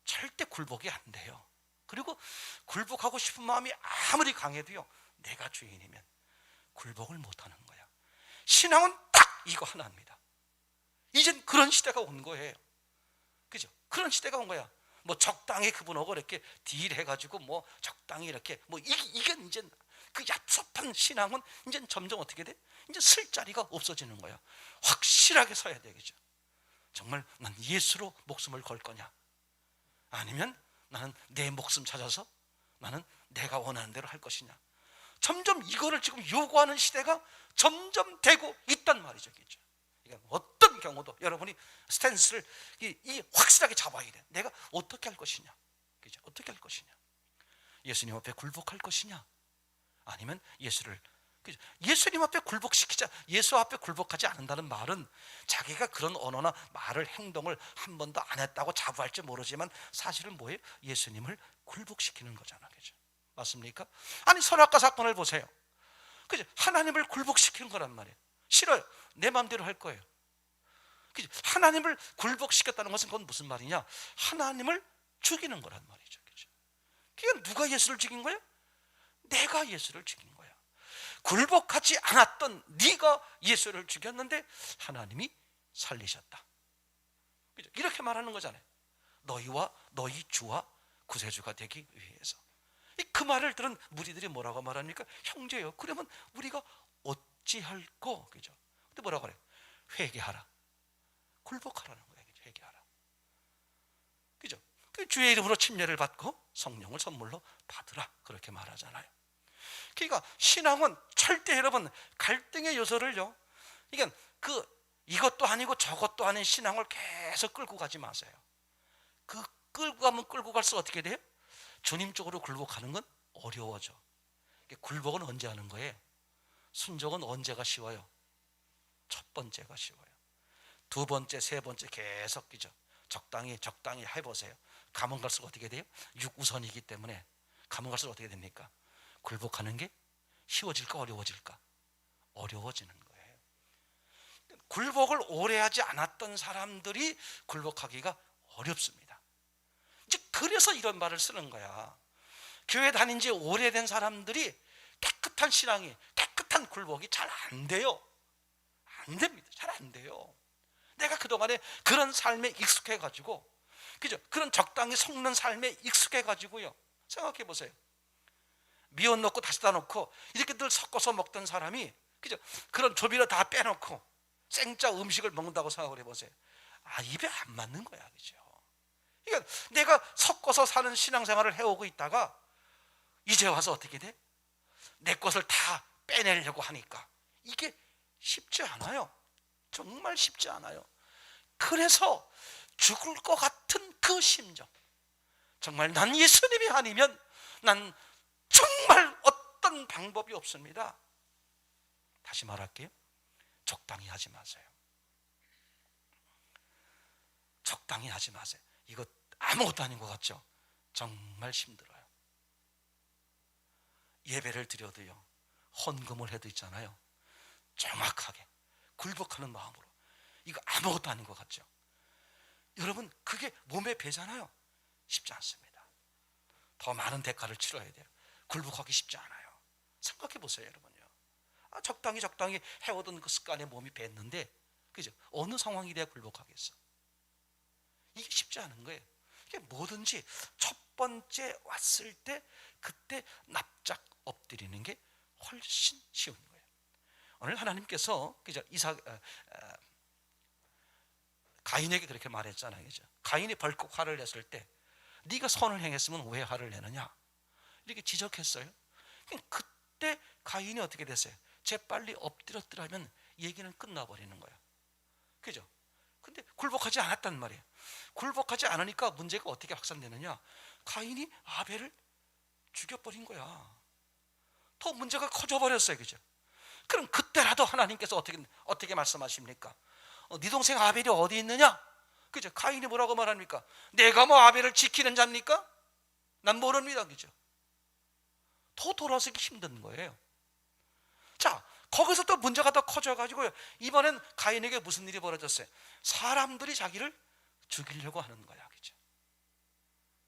절대 굴복이 안 돼요. 그리고 굴복하고 싶은 마음이 아무리 강해도요, 내가 주인이면 굴복을 못하는 거야. 신앙은 딱 이거 하나입니다. 이젠 그런 시대가 온 거예요. 그죠? 그런 시대가 온 거야. 뭐 적당히 그분하고 이렇게 딜해가지고 뭐 적당히 이렇게 뭐 이게 이제 그 얍삽한 신앙은 이제 점점 어떻게 돼? 이제 쓸 자리가 없어지는 거야. 확실하게 서야 되겠죠. 정말 난 예수로 목숨을 걸 거냐, 아니면 나는 내 목숨 찾아서 나는 내가 원하는 대로 할 것이냐. 점점 이거를 지금 요구하는 시대가 점점 되고 있단 말이죠. 그렇죠? 그러니까 어떤 경우도 여러분이 스탠스를 이 확실하게 잡아야 돼. 내가 어떻게 할 것이냐, 그죠? 어떻게 할 것이냐. 예수님 앞에 굴복할 것이냐, 아니면 예수를, 그죠? 예수님 앞에 굴복시키자. 예수 앞에 굴복하지 않는다는 말은 자기가 그런 언어나 말을, 행동을 한 번도 안 했다고 자부할지 모르지만 사실은 뭐예요? 예수님을 굴복시키는 거잖아. 그죠? 맞습니까? 아니, 선악과 사건을 보세요. 그죠? 하나님을 굴복시키는 거란 말이에요. 싫어요. 내 마음대로 할 거예요. 그죠? 하나님을 굴복시켰다는 것은 그건 무슨 말이냐? 하나님을 죽이는 거란 말이죠. 그죠? 그러니까 누가 예수를 죽인 거예요? 내가 예수를 죽인 거야. 굴복하지 않았던 네가 예수를 죽였는데 하나님이 살리셨다. 그죠? 이렇게 말하는 거잖아요. 너희와 너희 주와 구세주가 되기 위해서. 그 말을 들은 무리들이 뭐라고 말합니까? 형제요, 그러면 우리가 어찌할꼬? 그죠? 근데 뭐라고 그래요? 회개하라. 굴복하라는 거예요. 회개하라. 그죠? 그 주의 이름으로 침례를 받고 성령을 선물로 받으라. 그렇게 말하잖아요. 그러니까 신앙은 절대 여러분 갈등의 요소를요. 그러니까 이것도 아니고 저것도 아닌 신앙을 계속 끌고 가지 마세요. 그 끌고 가면 끌고 갈수록 어떻게 돼요? 주님 쪽으로 굴복하는 건 어려워져. 굴복은 언제 하는 거예요? 순종은 언제가 쉬워요? 첫 번째가 쉬워요. 두 번째, 세 번째 계속 끼죠. 적당히 해보세요. 가면 갈수록 어떻게 돼요? 육우선이기 때문에 가면 갈수록 어떻게 됩니까? 굴복하는 게 쉬워질까 어려워질까? 어려워지는 거예요. 굴복을 오래 하지 않았던 사람들이 굴복하기가 어렵습니다. 이제 그래서 이런 말을 쓰는 거야. 교회 다닌 지 오래된 사람들이 깨끗한 신앙이, 깨끗한 굴복이 잘 안 돼요. 안 됩니다. 잘 안 돼요. 내가 그동안에 그런 삶에 익숙해가지고, 그죠? 그런 적당히 섞는 삶에 익숙해가지고요. 생각해 보세요. 미원 넣고 다시 다 넣고 이렇게 늘 섞어서 먹던 사람이, 그죠? 그런 조미료 다 빼놓고 생짜 음식을 먹는다고 생각을 해보세요. 아, 입에 안 맞는 거야, 그죠? 그러니까 내가 섞어서 사는 신앙생활을 해오고 있다가 이제 와서 어떻게 돼? 내 것을 다 빼내려고 하니까 이게 쉽지 않아요. 정말 쉽지 않아요. 그래서 죽을 것 같은 그 심정, 정말 난 예수님이 아니면 난 정말 어떤 방법이 없습니다. 다시 말할게요. 적당히 하지 마세요. 적당히 하지 마세요. 이거 아무것도 아닌 것 같죠? 정말 힘들어요. 예배를 드려도요, 헌금을 해도 있잖아요, 정확하게 굴복하는 마음으로. 이거 아무것도 아닌 것 같죠? 여러분, 그게 몸에 배잖아요. 쉽지 않습니다. 더 많은 대가를 치러야 돼요. 굴복하기 쉽지 않아요. 생각해 보세요, 여러분요. 적당히 해오던 그 습관에 몸이 뱄는데, 그죠? 어느 상황이 돼야 굴복하겠어? 이게 쉽지 않은 거예요. 이게 뭐든지 첫 번째 왔을 때 그때 납작 엎드리는 게 훨씬 쉬운 거예요. 오늘 하나님께서, 그죠? 가인에게 그렇게 말했잖아요, 그죠? 가인이 벌컥 화를 냈을 때 네가 선을 행했으면 왜 화를 내느냐, 이렇게 지적했어요. 그때 가인이 어떻게 됐어요? 재빨리 엎드렸더라면 얘기는 끝나버리는 거예요. 그죠? 근데 굴복하지 않았단 말이에요. 굴복하지 않으니까 문제가 어떻게 확산되느냐, 가인이 아벨을 죽여버린 거야. 더 문제가 커져버렸어요. 그죠? 그럼 그때라도 하나님께서 어떻게 말씀하십니까? 네 동생 아벨이 어디 있느냐? 그죠? 가인이 뭐라고 말합니까? 내가 뭐 아벨을 지키는 자입니까? 난 모릅니다. 그죠? 더 돌아서기 힘든 거예요. 자, 거기서 또 문제가 더 커져가지고요, 이번엔 가인에게 무슨 일이 벌어졌어요? 사람들이 자기를 죽이려고 하는 거야. 그죠?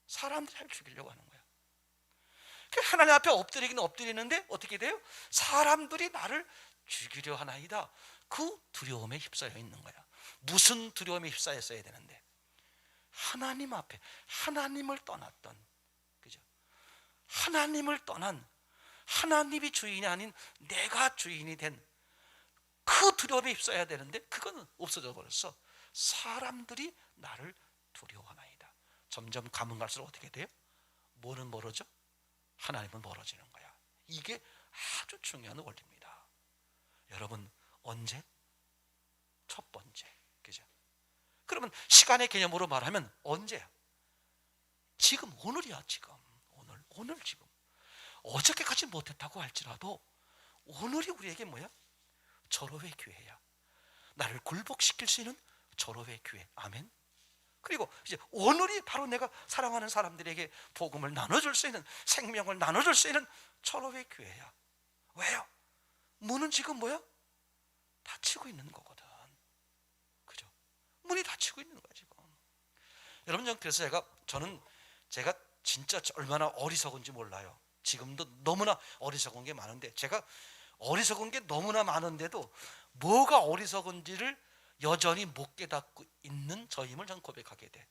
사람들이 자기를 죽이려고 하는 거야. 하나님 앞에 엎드리기는 엎드리는데 어떻게 돼요? 사람들이 나를 죽이려 하나이다. 그 두려움에 휩싸여 있는 거야. 무슨 두려움에 휩싸였어야 되는데? 하나님 앞에, 하나님을 떠났던, 그죠? 하나님을 떠난, 하나님이 주인이 아닌 내가 주인이 된 그 두려움에 휩싸여야 되는데 그거는 없어져 버렸어. 사람들이 나를 두려워하나이다. 점점 가면 갈수록 어떻게 돼요? 뭐는 멀어져? 하나님은 멀어지는 거야. 이게 아주 중요한 원리입니다. 여러분, 언제? 첫 번째. 그죠? 그러면 시간의 개념으로 말하면 언제야? 지금, 오늘이야. 지금 오늘 지금. 어저께까지 못했다고 할지라도 오늘이 우리에게 뭐야? 절호의 기회야. 나를 굴복시킬 수 있는 절호의 기회. 아멘. 그리고 이제 오늘이 바로 내가 사랑하는 사람들에게 복음을 나눠줄 수 있는, 생명을 나눠줄 수 있는 절호의 기회야. 왜요? 문은 지금 뭐야? 닫히고 있는 거거든. 그죠? 문이 닫히고 있는 거야 지금. 여러분, 그래서 제가 진짜 얼마나 어리석은지 몰라요. 지금도 너무나 어리석은 게 많은데, 제가 어리석은 게 너무나 많은데도 뭐가 어리석은지를 여전히 못 깨닫고 있는 저임을 저는 고백하게 돼.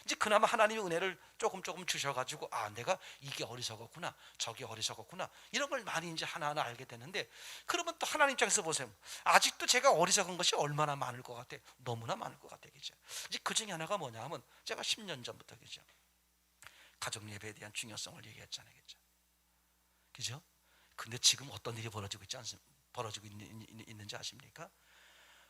이제 그나마 하나님의 은혜를 조금 주셔가지고 내가 이게 어리석었구나, 저게 어리석었구나, 이런 걸 많이 이제 하나하나 알게 되는데, 그러면 또 하나님 입장에서 보세요. 아직도 제가 어리석은 것이 얼마나 많을 것 같아? 너무나 많을 것 같아, 그죠? 이제 그 중에 하나가 뭐냐 하면, 제가 10년 전부터, 그죠? 가정 예배에 대한 중요성을 얘기했잖아요, 그죠? 그죠? 근데 지금 어떤 일이 벌어지고 있는지 아십니까?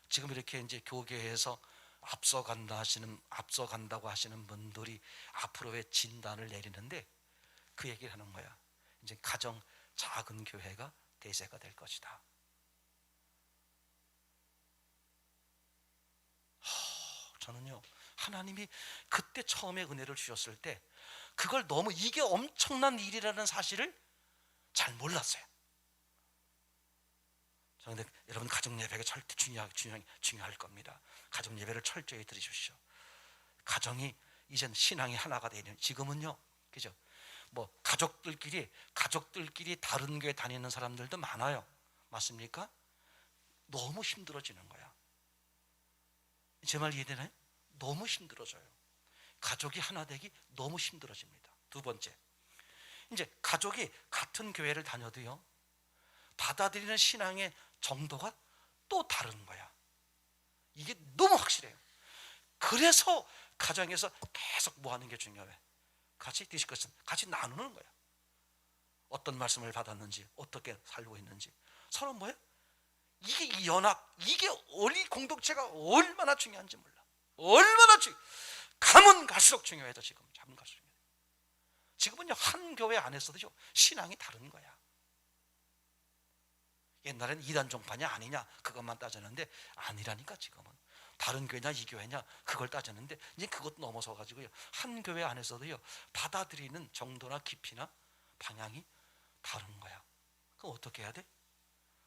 지금 이렇게 이제 교계에서 앞서간다고 하시는 분들이 앞으로의 진단을 내리는데 그 얘기를 하는 거야. 이제 가정 작은 교회가 대세가 될 것이다. 저는요, 하나님이 그때 처음에 은혜를 주셨을 때 그걸 너무 이게 엄청난 일이라는 사실을 잘 몰랐어요. 그런데 여러분, 가정 예배가 절대 중요할 겁니다. 가정 예배를 철저히 드리십시오. 가정이 이젠 신앙이 하나가 되는, 지금은요, 그죠? 뭐 가족들끼리 다른 교회 다니는 사람들도 많아요. 맞습니까? 너무 힘들어지는 거야. 제 말 이해되나요? 너무 힘들어져요. 가족이 하나 되기 너무 힘들어집니다. 두 번째, 이제 가족이 같은 교회를 다녀도요, 받아들이는 신앙의 정도가 또 다른 거야. 이게 너무 확실해요. 그래서 가정에서 계속 뭐 하는 게 중요해? 같이 디스커션, 같이 나누는 거야. 어떤 말씀을 받았는지, 어떻게 살고 있는지. 서로 뭐예요? 이게 이 연합, 이게 우리 공동체가 얼마나 중요한지 몰라. 얼마나 가면 갈수록 중요해져. 가면 갈수록 중요해. 지금은요, 한 교회 안에서도요, 신앙이 다른 거야. 옛날에는 이단 종파냐 아니냐 그것만 따졌는데 아니라니까. 지금은 다른 교회냐 이 교회냐 그걸 따졌는데 이제 그것 넘어서 가지고요, 한 교회 안에서도요, 받아들이는 정도나 깊이나 방향이 다른 거야. 그럼 어떻게 해야 돼?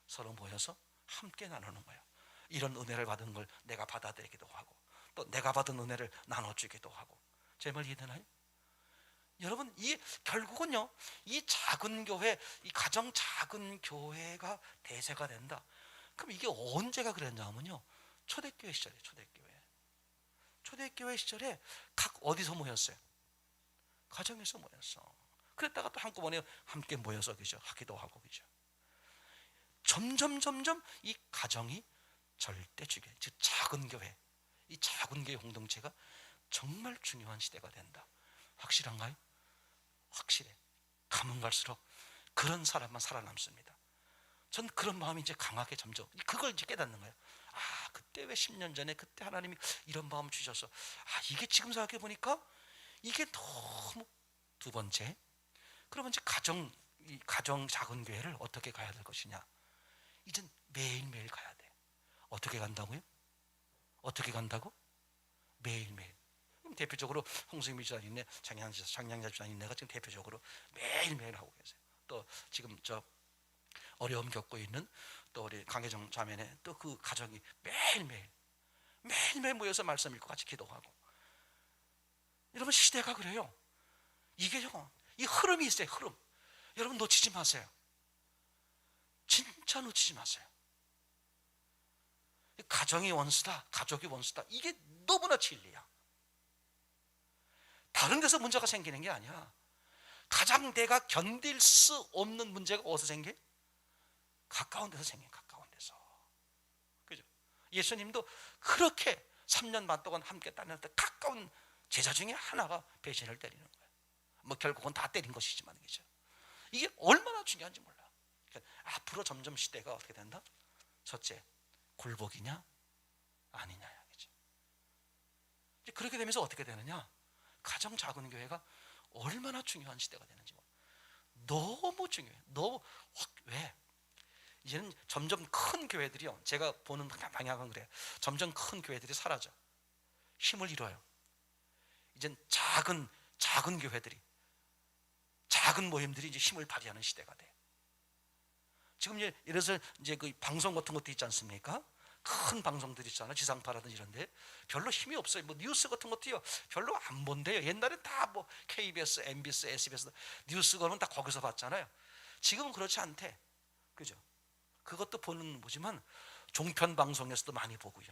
서로 모여서 함께 나누는 거야. 이런 은혜를 받은 걸 내가 받아들이기도 하고, 또 내가 받은 은혜를 나눠주기도 하고. 제 말 이해되나요? 여러분, 이 결국은요, 이 작은 교회, 이 가정 작은 교회가 대세가 된다. 그럼 이게 언제가 그랬냐면요, 초대교회 시절에, 초대교회 시절에 각 어디서 모였어요? 가정에서 모였어. 그랬다가 또 한꺼번에 함께 모여서, 그죠? 하기도 하고, 그죠? 점점 이 가정이 절대 중요해. 즉 작은 교회, 이 작은 교회 공동체가 정말 중요한 시대가 된다. 확실한가요? 확실해. 가면 갈수록 그런 사람만 살아남습니다. 전 그런 마음이 이제 강하게 점점 그걸 이제 깨닫는 거예요. 그때 왜 10년 전에 그때 하나님이 이런 마음 주셔서 이게 지금 생각해 보니까 이게 너무. 두 번째, 그러면 이제 가정 작은 교회를 어떻게 가야 될 것이냐? 이젠 매일매일 가야 돼. 어떻게 간다고요? 어떻게 간다고? 매일매일. 대표적으로 홍승미 지사님네, 장량자 지사님네가 지금 대표적으로 매일매일 하고 계세요. 또 지금 저 어려움 겪고 있는 또 우리 강혜정 자매네 또 그 가정이 매일매일 모여서 말씀 읽고 같이 기도하고. 여러분, 시대가 그래요. 이게요, 이 흐름이 있어요. 흐름. 여러분, 놓치지 마세요. 진짜 놓치지 마세요. 가정이 원수다, 가족이 원수다, 이게 너무나 진리야. 다른 데서 문제가 생기는 게 아니야. 가장 내가 견딜 수 없는 문제가 어디서 생겨? 가까운 데서 생겨. 가까운 데서. 그죠? 예수님도 그렇게 3년 반 동안 함께 다녔을 때 가까운 제자 중에 하나가 배신을 때리는 거예요. 뭐 결국은 다 때린 것이지만, 그죠? 이게 얼마나 중요한지 몰라. 그러니까 앞으로 점점 시대가 어떻게 된다? 첫째, 굴복이냐 아니냐야, 그죠? 이제 그렇게 되면서 어떻게 되느냐? 가정 작은 교회가 얼마나 중요한 시대가 되는지 너무 중요해. 왜? 이제는 점점 큰 교회들이요, 제가 보는 방향은 그래요. 점점 큰 교회들이 사라져. 힘을 잃어요. 이젠 작은 교회들이, 작은 모임들이 이제 힘을 발휘하는 시대가 돼. 지금 예를 들어서 이제 그 방송 같은 것도 있지 않습니까? 큰 방송들 있잖아요. 지상파라든지 이런데 별로 힘이 없어요. 뭐 뉴스 같은 것도요, 별로 안 본대요. 옛날에 다 뭐 KBS, MBC, SBS 뉴스 그러면 다 거기서 봤잖아요. 지금은 그렇지 않대. 그죠? 그것도 보는 보지만 종편 방송에서도 많이 보고요.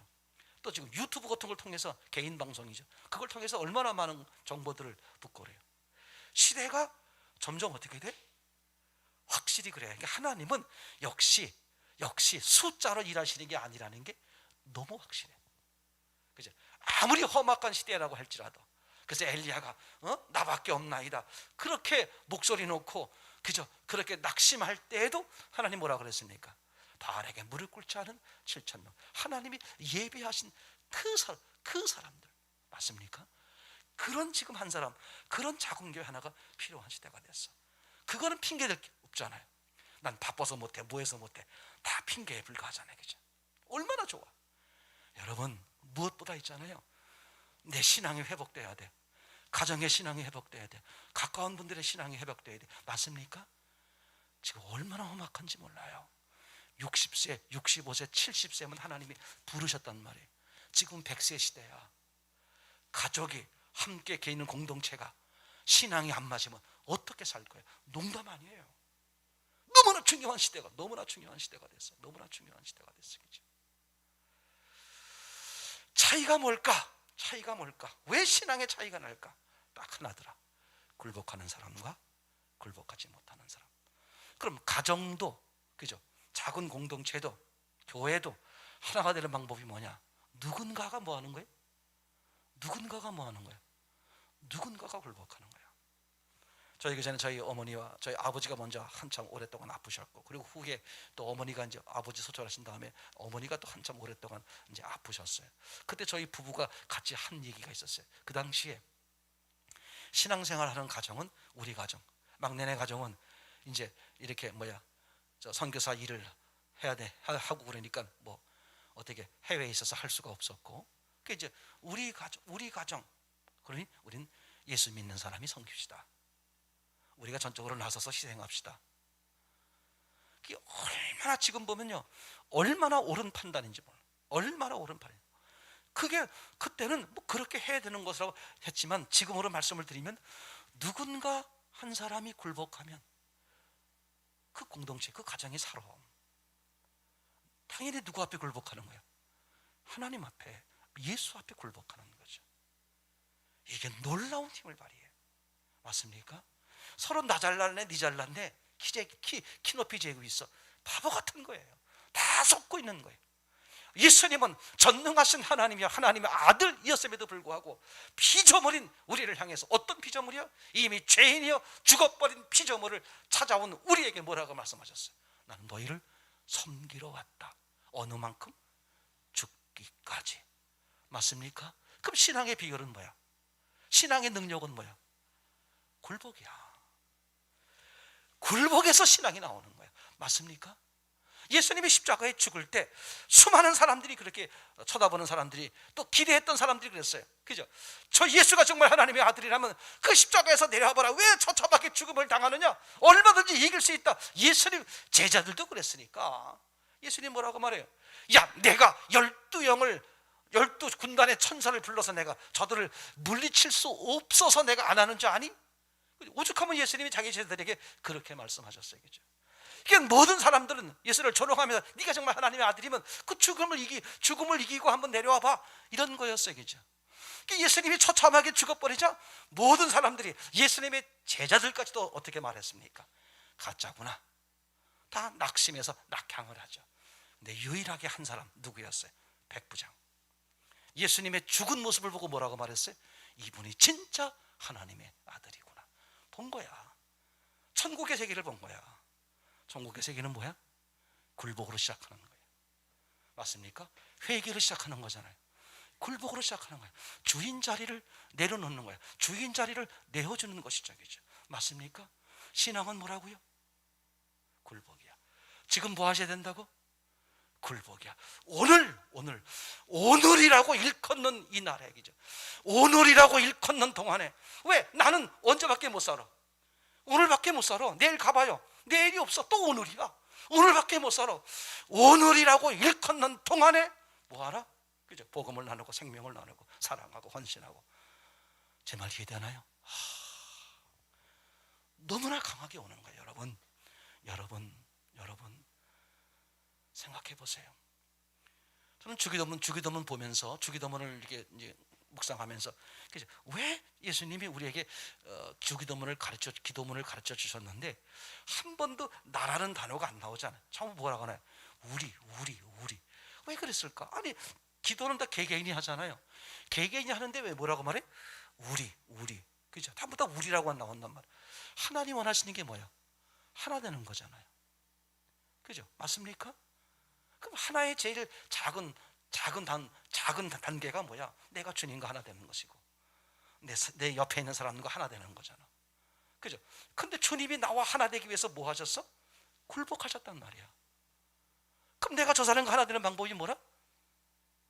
또 지금 유튜브 같은 걸 통해서 개인 방송이죠. 그걸 통해서 얼마나 많은 정보들을 듣고 그래요. 시대가 점점 어떻게 돼? 확실히 그래요. 그러니까 하나님은 역시 숫자로 일하시는 게 아니라는 게 너무 확실해. 그죠? 아무리 험악한 시대라고 할지라도. 그래서 엘리야가 나밖에 없나이다. 그렇게 목소리 놓고 그죠? 그렇게 낙심할 때에도 하나님 뭐라 그랬습니까? 바알에게 무릎 꿇지 않은 7,000명. 하나님이 예비하신 그 사람들 맞습니까? 그런 지금 한 사람, 그런 작은 교회 하나가 필요한 시대가 됐어. 그거는 핑계될 게 없잖아요. 난 바빠서 못해, 뭐해서 못해. 다 핑계에 불과하잖아요. 그죠? 얼마나 좋아. 여러분, 무엇보다 있잖아요. 내 신앙이 회복돼야 돼. 가정의 신앙이 회복돼야 돼. 가까운 분들의 신앙이 회복돼야 돼. 맞습니까? 지금 얼마나 험악한지 몰라요. 60세, 65세, 70세면 하나님이 부르셨단 말이에요. 지금 100세 시대야. 가족이 함께 개인 공동체가 신앙이 안 맞으면 어떻게 살 거예요? 농담 아니에요. 너무나 중요한 시대가 됐어. 너무나 중요한 시대가 됐어. 그죠? 차이가 뭘까? 왜 신앙의 차이가 날까? 딱 하나더라. 굴복하는 사람과 굴복하지 못하는 사람. 그럼 가정도, 그죠? 작은 공동체도, 교회도 하나가 되는 방법이 뭐냐? 누군가가 뭐 하는 거예요? 누군가가 굴복하는 거예요. 저희 그 전에 저희 어머니와 저희 아버지가 먼저 한참 오랫동안 아프셨고, 그리고 후에 또 어머니가 이제 아버지 소절하신 다음에 어머니가 또 한참 오랫동안 이제 아프셨어요. 그때 저희 부부가 같이 한 얘기가 있었어요. 그 당시에 신앙생활하는 가정은 우리 가정, 막내네 가정은 이제 이렇게 저 선교사 일을 해야 돼 하고 그러니까 뭐 어떻게 해외에 있어서 할 수가 없었고, 그 이제 우리 가정, 그러니 우린 예수 믿는 사람이 섬깁시다. 우리가 전적으로 나서서 희생합시다. 그게 얼마나 지금 보면요, 얼마나 옳은 판단인지 몰라요. 얼마나 옳은 판단인지. 그게 그때는 뭐 그렇게 해야 되는 것이라고 했지만 지금으로 말씀을 드리면 누군가 한 사람이 굴복하면 그 공동체, 그 가정이 살아. 당연히 누구 앞에 굴복하는 거예요? 하나님 앞에, 예수 앞에 굴복하는 거죠. 이게 놀라운 힘을 발휘해요. 맞습니까? 서로 나 잘났네, 니 잘났네, 키 높이 재고 있어. 바보 같은 거예요. 다 속고 있는 거예요. 예수님은 전능하신 하나님이요, 하나님의 아들이었음에도 불구하고 피조물인 우리를 향해서 어떤 피조물이요? 이미 죄인이요 죽어버린 피조물을 찾아온 우리에게 뭐라고 말씀하셨어요? 나는 너희를 섬기러 왔다. 어느 만큼? 죽기까지. 맞습니까? 그럼 신앙의 비결은 뭐야? 신앙의 능력은 뭐야? 굴복이야. 굴복에서 신앙이 나오는 거야. 맞습니까? 예수님이 십자가에 죽을 때 수많은 사람들이 그렇게 쳐다보는 사람들이, 또 기대했던 사람들이 그랬어요. 그죠? 저 예수가 정말 하나님의 아들이라면 그 십자가에서 내려와봐라. 왜 처참하게 죽음을 당하느냐? 얼마든지 이길 수 있다. 예수님 제자들도 그랬으니까. 예수님 뭐라고 말해요? 야, 내가 12 군단의 천사를 불러서 내가 저들을 물리칠 수 없어서 내가 안 하는 줄 아니? 오죽하면 예수님이 자기 제자들에게 그렇게 말씀하셨어요. 그죠? 그러니까 모든 사람들은 예수를 조롱하면서 네가 정말 하나님의 아들이면 그 죽음을 이기고 한번 내려와 봐, 이런 거였어요. 그죠? 그러니까 예수님이 처참하게 죽어버리자 모든 사람들이, 예수님의 제자들까지도 어떻게 말했습니까? 가짜구나. 다 낙심해서 낙향을 하죠. 근데 유일하게 한 사람 누구였어요? 백부장. 예수님의 죽은 모습을 보고 뭐라고 말했어요? 이분이 진짜 하나님의 아들이구나. 본 거야. 천국의 세계를 본 거야. 천국의 세계는 뭐야? 굴복으로 시작하는 거예요. 맞습니까? 회개를 시작하는 거잖아요. 굴복으로 시작하는 거예요. 주인 자리를 내려놓는 거예요. 주인 자리를 내어주는 것이 저기죠. 맞습니까? 신앙은 뭐라고요? 굴복이야. 지금 뭐 하셔야 된다고? 굴복이야. 오늘이라고 일컫는 이 나라 얘기죠. 오늘이라고 일컫는 동안에, 왜? 나는 언제밖에 못 살아. 오늘밖에 못 살아. 내일 가봐요. 내일이 없어. 또 오늘이야. 오늘밖에 못 살아. 오늘이라고 일컫는 동안에 뭐하라? 그죠? 복음을 나누고 생명을 나누고 사랑하고 헌신하고. 제 말 이해되나요? 너무나 강하게 오는 거예요. 여러분. 생각해 보세요. 저는 주기도문 보면서 주기도문을 이렇게 이제 묵상하면서 왜 예수님이 우리에게 주기도문을 기도문을 가르쳐 주셨는데 한 번도 나라는 단어가 안 나오잖아요. 처음 뭐라고 하나요? 우리. 왜 그랬을까? 아니 기도는 다 개개인이 하잖아요. 개개인이 하는데 왜 뭐라고 말해? 우리. 그죠? 전부 다 우리라고 나온단 말이에요. 하나님 원하시는 게 뭐야? 하나 되는 거잖아요. 그죠? 맞습니까? 그럼 하나의 제일 작은 단계가 뭐야? 내가 주님과 하나 되는 것이고 내 옆에 있는 사람과 하나 되는 거잖아. 그죠? 근데 주님이 나와 하나 되기 위해서 뭐 하셨어? 굴복하셨단 말이야. 그럼 내가 저 사람과 하나 되는 방법이 뭐라?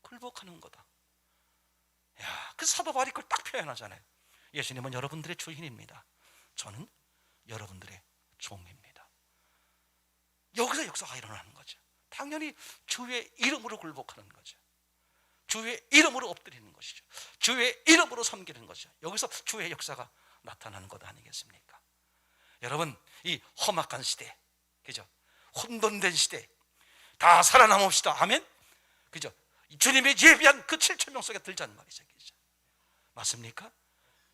굴복하는 거다. 야, 그 사도 바울이 그걸 딱 표현하잖아요. 예수님은 여러분들의 주인입니다. 저는 여러분들의 종입니다. 여기서 역사가 일어나는 거죠. 당연히 주의 이름으로 굴복하는 거죠. 주의 이름으로 엎드리는 것이죠. 주의 이름으로 섬기는 것이죠. 여기서 주의 역사가 나타나는 것 아니겠습니까? 여러분, 이 험악한 시대, 그죠? 혼돈된 시대, 다 살아남읍시다. 아멘? 그죠? 주님의 예비한 그 7천 명 속에 들자는 말이죠. 그죠? 맞습니까?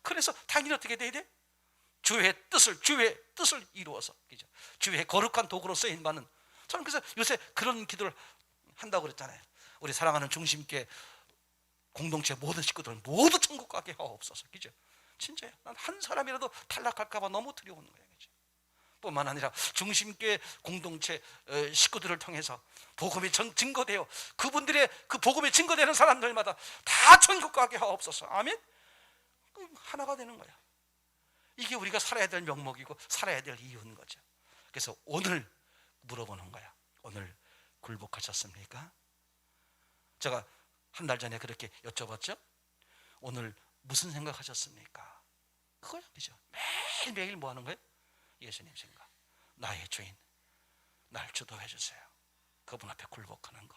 그래서 당연히 어떻게 돼야 돼? 주의 뜻을 이루어서, 그죠? 주의 거룩한 도구로 쓰임 받는. 저는 그래서 요새 그런 기도를 한다고 그랬잖아요. 우리 사랑하는 중심교회 공동체 모든 식구들 모두 천국 가게 하옵소서. 그죠? 진짜요. 난 한 사람이라도 탈락할까봐 너무 두려운 거예요. 그죠? 뿐만 아니라 중심교회 공동체 식구들을 통해서 복음이 증거되어 그분들의 그 복음이 증거되는 사람들마다 다 천국 가게 하옵소서. 아멘. 하나가 되는 거야. 이게 우리가 살아야 될 명목이고 살아야 될 이유인 거죠. 그래서 오늘 물어보는 거야. 오늘 굴복하셨습니까? 제가 한 달 전에 그렇게 여쭤봤죠. 오늘 무슨 생각하셨습니까? 그거야, 그죠? 매일매일 뭐 하는 거예요? 예수님 생각. 나의 주인, 날 주도해 주세요. 그분 앞에 굴복하는 거.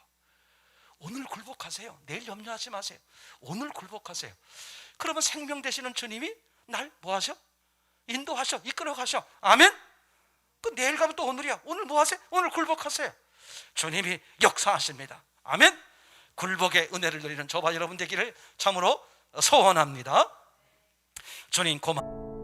오늘 굴복하세요. 내일 염려하지 마세요. 오늘 굴복하세요. 그러면 생명 되시는 주님이 날 뭐 하셔? 인도하셔, 이끌어 가셔. 아멘? 그 내일 가면 또 오늘이야. 오늘 뭐 하세요? 오늘 굴복하세요. 주님이 역사하십니다. 아멘? 굴복의 은혜를 누리는 저와 여러분 되기를 참으로 소원합니다. 주님 고맙습니다.